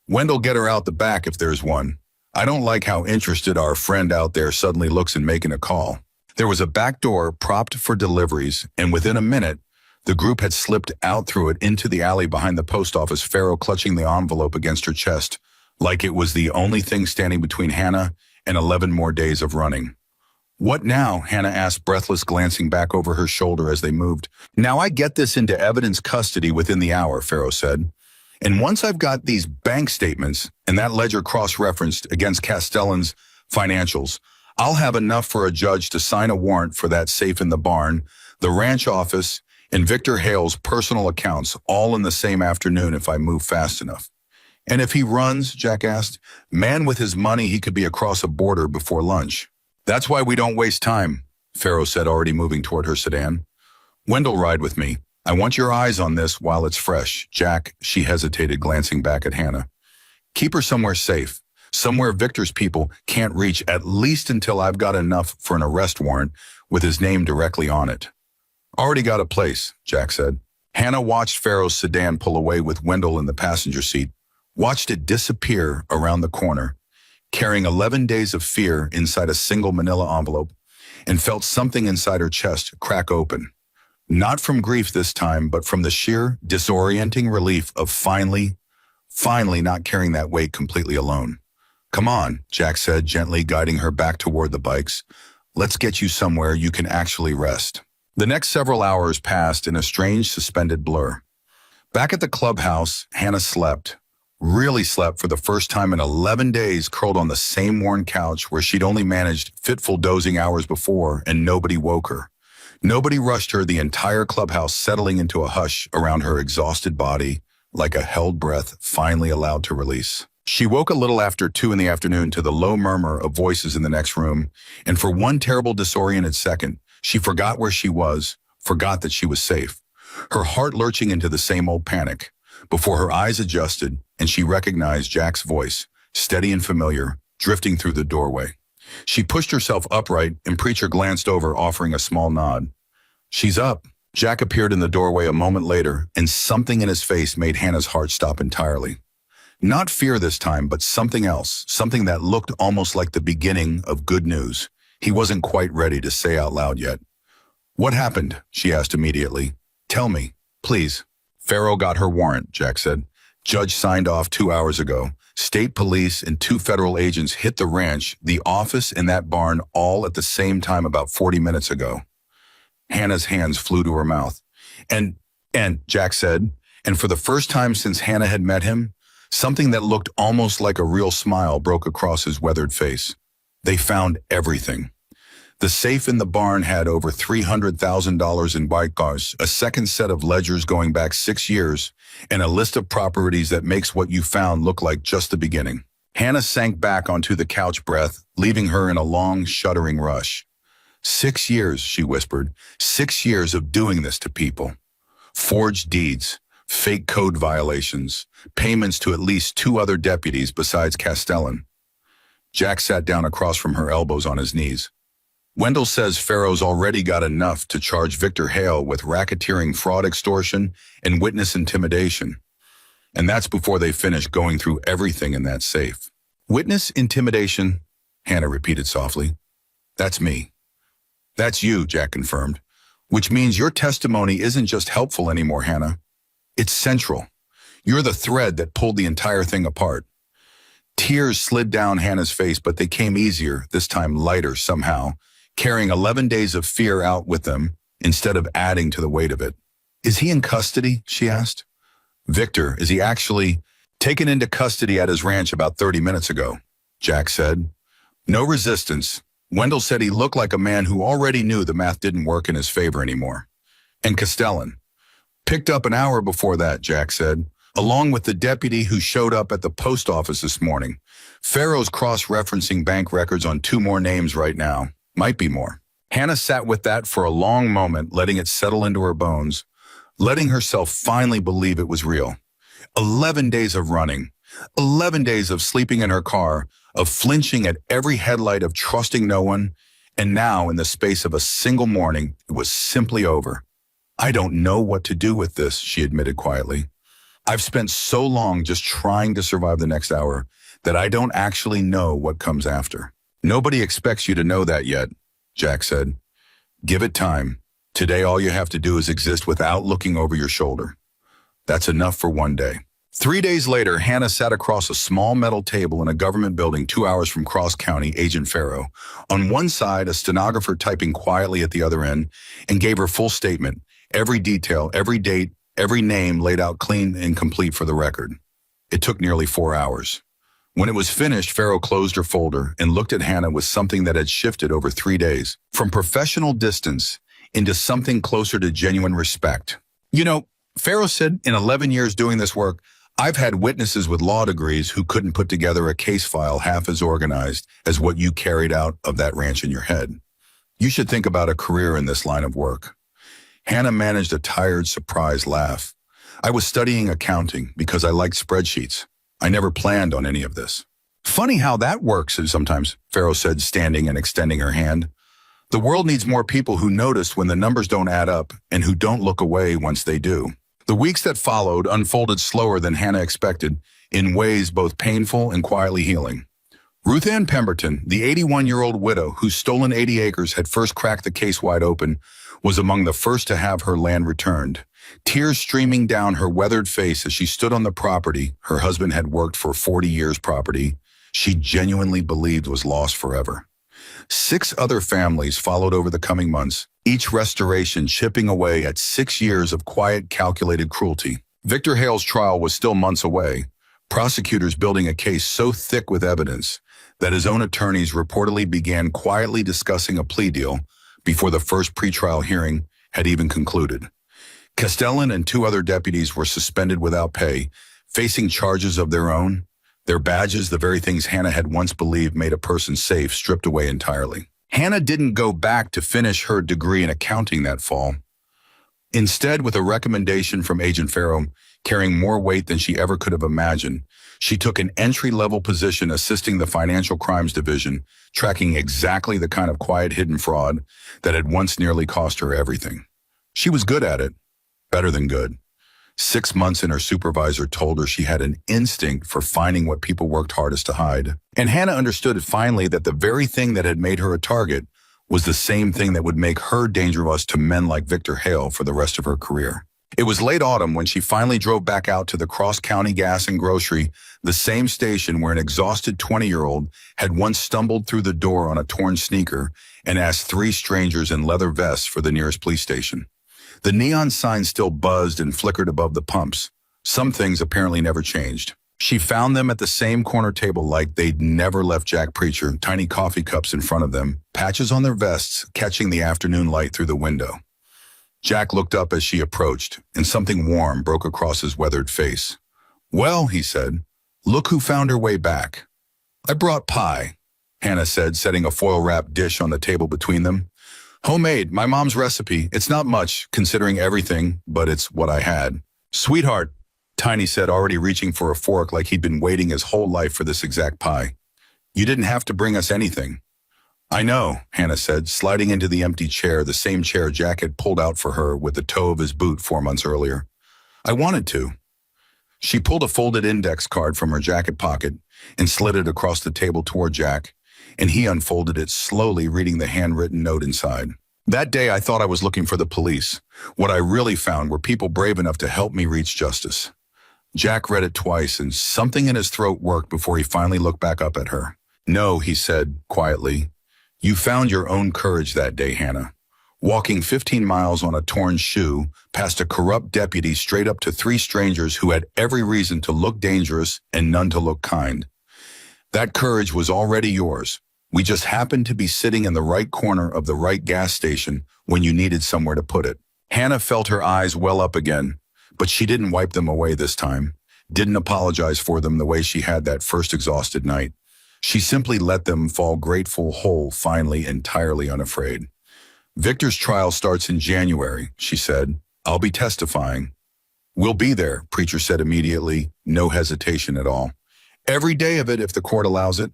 Speaker 1: Wendell, get her out the back if there's one. I don't like how interested our friend out there suddenly looks in making a call. There was a back door propped for deliveries, and within a minute, the group had slipped out through it into the alley behind the post office, Pharaoh clutching the envelope against her chest, like it was the only thing standing between Hannah and 11 more days of running. What now? Hannah asked, breathless, glancing back over her shoulder as they moved. Now I get this into evidence custody within the hour, Pharaoh said. And once I've got these bank statements and that ledger cross-referenced against Castellan's financials, I'll have enough for a judge to sign a warrant for that safe in the barn, the ranch office, and Victor Hale's personal accounts all in the same afternoon if I move fast enough. And if he runs, Jack asked, man with his money, he could be across a border before lunch. That's why we don't waste time, Pharaoh said, already moving toward her sedan. Wendell, ride with me. I want your eyes on this while it's fresh. Jack, she hesitated, glancing back at Hannah. Keep her somewhere safe, somewhere Victor's people can't reach, at least until I've got enough for an arrest warrant with his name directly on it. Already got a place, Jack said. Hannah watched Pharaoh's sedan pull away with Wendell in the passenger seat, watched it disappear around the corner, carrying 11 days of fear inside a single manila envelope, and felt something inside her chest crack open. Not from grief this time, but from the sheer, disorienting relief of finally not carrying that weight completely alone. Come on, Jack said, gently guiding her back toward the bikes. Let's get you somewhere you can actually rest. The next several hours passed in a strange, suspended blur. Back at the clubhouse, Hannah slept. Really slept for the first time in 11 days, curled on the same worn couch where she'd only managed fitful dozing hours before, and nobody woke her. Nobody rushed her, the entire clubhouse settling into a hush around her exhausted body, like a held breath finally allowed to release. She woke a little after 2 in the afternoon to the low murmur of voices in the next room, and for one terrible disoriented second, she forgot where she was, forgot that she was safe, her heart lurching into the same old panic, before her eyes adjusted and she recognized Jack's voice, steady and familiar, drifting through the doorway. She pushed herself upright, and Preacher glanced over, offering a small nod. She's up. Jack appeared in the doorway a moment later, and something in his face made Hannah's heart stop entirely. Not fear this time, but something else, something that looked almost like the beginning of good news. He wasn't quite ready to say out loud yet. What happened? She asked immediately. Tell me, please. Pharaoh got her warrant, Jack said. Judge signed off 2 hours ago. State police and 2 federal agents hit the ranch, the office, and that barn all at the same time about 40 minutes ago. Hannah's hands flew to her mouth. And Jack said, and for the first time since Hannah had met him, something that looked almost like a real smile broke across his weathered face. They found everything. The safe in the barn had over $300,000 in bike cars, a second set of ledgers going back 6 years, and a list of properties that makes what you found look like just the beginning. Hannah sank back onto the couch, breath, leaving her in a long, shuddering rush. 6 years, she whispered. 6 years of doing this to people. Forged deeds, fake code violations, payments to at least 2 other deputies besides Castellan. Jack sat down across from her, elbows on his knees. Wendell says Pharaoh's already got enough to charge Victor Hale with racketeering, fraud, extortion, and witness intimidation. And that's before they finish going through everything in that safe. Witness intimidation, Hannah repeated softly. That's me. That's you, Jack confirmed. Which means your testimony isn't just helpful anymore, Hannah. It's central. You're the thread that pulled the entire thing apart. Tears slid down Hannah's face, but they came easier, this time lighter somehow, carrying 11 days of fear out with them instead of adding to the weight of it. Is he in custody? She asked. Victor, is he actually taken into custody at his ranch about 30 minutes ago? Jack said. No resistance. Wendell said he looked like a man who already knew the math didn't work in his favor anymore. And Castellan. Picked up an hour before that, Jack said, along with the deputy who showed up at the post office this morning. Pharaoh's cross-referencing bank records on 2 more names right now. Might be more. Hannah sat with that for a long moment, letting it settle into her bones, letting herself finally believe it was real. 11 days of running, 11 days of sleeping in her car, of flinching at every headlight, of trusting no one, and now, in the space of a single morning, it was simply over. I don't know what to do with this, she admitted quietly. I've spent so long just trying to survive the next hour that I don't actually know what comes after. Nobody expects you to know that yet, Jack said. Give it time. Today all you have to do is exist without looking over your shoulder. That's enough for one day. 3 days later, Hannah sat across a small metal table in a government building 2 hours from Cross County Agent Farrow. On one side, a stenographer typing quietly at the other end, and gave her full statement, every detail, every date, every name laid out clean and complete for the record. It took nearly 4 hours. When it was finished, Farrow closed her folder and looked at Hannah with something that had shifted over 3 days, from professional distance into something closer to genuine respect. You know, Farrow said, in 11 years doing this work, I've had witnesses with law degrees who couldn't put together a case file half as organized as what you carried out of that ranch in your head. You should think about a career in this line of work. Hannah managed a tired, surprised laugh. I was studying accounting because I liked spreadsheets. I never planned on any of this. Funny how that works sometimes, Farrow said, standing and extending her hand. The world needs more people who notice when the numbers don't add up and who don't look away once they do. The weeks that followed unfolded slower than Hannah expected, in ways both painful and quietly healing. Ruth Ann Pemberton, the 81-year-old widow whose stolen 80 acres had first cracked the case wide open, was among the first to have her land returned. Tears streaming down her weathered face as she stood on the property her husband had worked for 40 years property she genuinely believed was lost forever. 6 other families followed over the coming months, each restoration chipping away at 6 years of quiet, calculated cruelty. Victor Hale's trial was still months away, prosecutors building a case so thick with evidence that his own attorneys reportedly began quietly discussing a plea deal before the first pretrial hearing had even concluded. Castellan and 2 other deputies were suspended without pay, facing charges of their own. Their badges, the very things Hannah had once believed made a person safe, stripped away entirely. Hannah didn't go back to finish her degree in accounting that fall. Instead, with a recommendation from Agent Farrow carrying more weight than she ever could have imagined, she took an entry-level position assisting the Financial Crimes Division, tracking exactly the kind of quiet hidden fraud that had once nearly cost her everything. She was good at it, better than good. 6 months in, her supervisor told her she had an instinct for finding what people worked hardest to hide. And Hannah understood finally that the very thing that had made her a target was the same thing that would make her dangerous to men like Victor Hale for the rest of her career. It was late autumn when she finally drove back out to the Cross County Gas and Grocery, the same station where an exhausted 20-year-old had once stumbled through the door on a torn sneaker and asked 3 strangers in leather vests for the nearest police station. The neon signs still buzzed and flickered above the pumps. Some things apparently never changed. She found them at the same corner table like they'd never left Jack Preacher, tiny coffee cups in front of them, patches on their vests catching the afternoon light through the window. Jack looked up as she approached, and something warm broke across his weathered face. "Well," he said, "look who found her way back." "I brought pie," Hannah said, setting a foil-wrapped dish on the table between them. "Homemade, my mom's recipe. It's not much, considering everything, but it's what I had." "Sweetheart," Tiny said, already reaching for a fork like he'd been waiting his whole life for this exact pie. "You didn't have to bring us anything." "I know," Hannah said, sliding into the empty chair, the same chair Jack had pulled out for her with the toe of his boot 4 months earlier. "I wanted to." She pulled a folded index card from her jacket pocket and slid it across the table toward Jack, and he unfolded it slowly, reading the handwritten note inside. "That day I thought I was looking for the police. What I really found were people brave enough to help me reach justice." Jack read it twice, and something in his throat worked before he finally looked back up at her. "No," he said quietly. "You found your own courage that day, Hannah. Walking 15 miles on a torn shoe, past a corrupt deputy straight up to 3 strangers who had every reason to look dangerous and none to look kind. That courage was already yours. We just happened to be sitting in the right corner of the right gas station when you needed somewhere to put it." Hannah felt her eyes well up again, but she didn't wipe them away this time, didn't apologize for them the way she had that first exhausted night. She simply let them fall grateful, whole, finally, entirely unafraid. "Victor's trial starts in January," she said. "I'll be testifying." "We'll be there," Preacher said immediately, no hesitation at all. "Every day of it if the court allows it."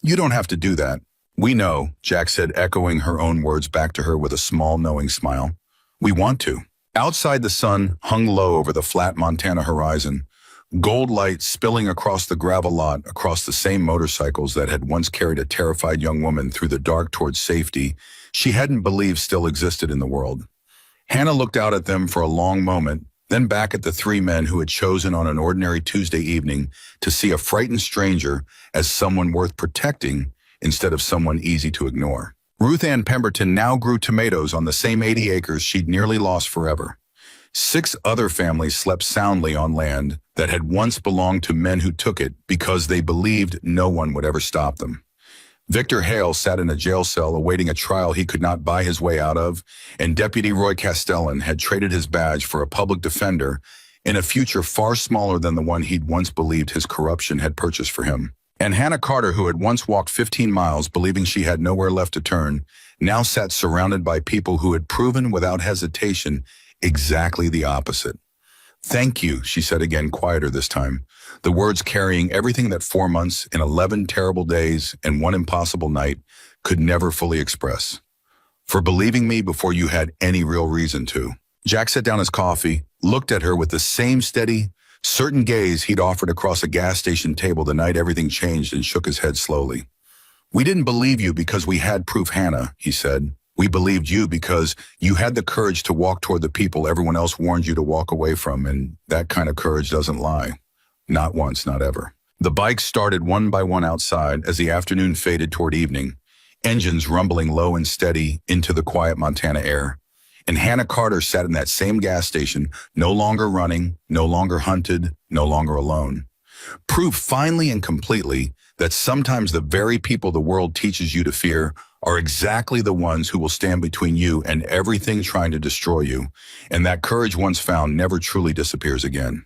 Speaker 1: "You don't have to do that." "We know," Jack said, echoing her own words back to her with a small, knowing smile. "We want to." Outside, the sun hung low over the flat Montana horizon, Gold light spilling across the gravel lot, across the same motorcycles that had once carried a terrified young woman through the dark towards safety she hadn't believed still existed in the world. Hannah looked out at them for a long moment, then back at the three men who had chosen on an ordinary Tuesday evening to see a frightened stranger as someone worth protecting instead of someone easy to ignore. Ruth Ann Pemberton now grew tomatoes on the same 80 acres she'd nearly lost forever. 6 other families slept soundly on land that had once belonged to men who took it because they believed no one would ever stop them. Victor Hale sat in a jail cell awaiting a trial he could not buy his way out of, and Deputy Roy Castellan had traded his badge for a public defender in a future far smaller than the one he'd once believed his corruption had purchased for him. And Hannah Carter, who had once walked 15 miles believing she had nowhere left to turn, now sat surrounded by people who had proven without hesitation exactly the opposite. "Thank you," she said again, quieter this time, the words carrying everything that 4 months and 11 terrible days and one impossible night could never fully express. "For believing me before you had any real reason to." Jack set down his coffee, looked at her with the same steady, certain gaze he'd offered across a gas station table the night everything changed, and shook his head slowly. "We didn't believe you because we had proof, Hannah," he said. "We believed you because you had the courage to walk toward the people everyone else warned you to walk away from, and that kind of courage doesn't lie. Not once, not ever." The bikes started one by one outside as the afternoon faded toward evening, engines rumbling low and steady into the quiet Montana air. And Hannah Carter sat in that same gas station, no longer running, no longer hunted, no longer alone. Proof finally and completely that sometimes the very people the world teaches you to fear are exactly the ones who will stand between you and everything trying to destroy you, and that courage once found never truly disappears again.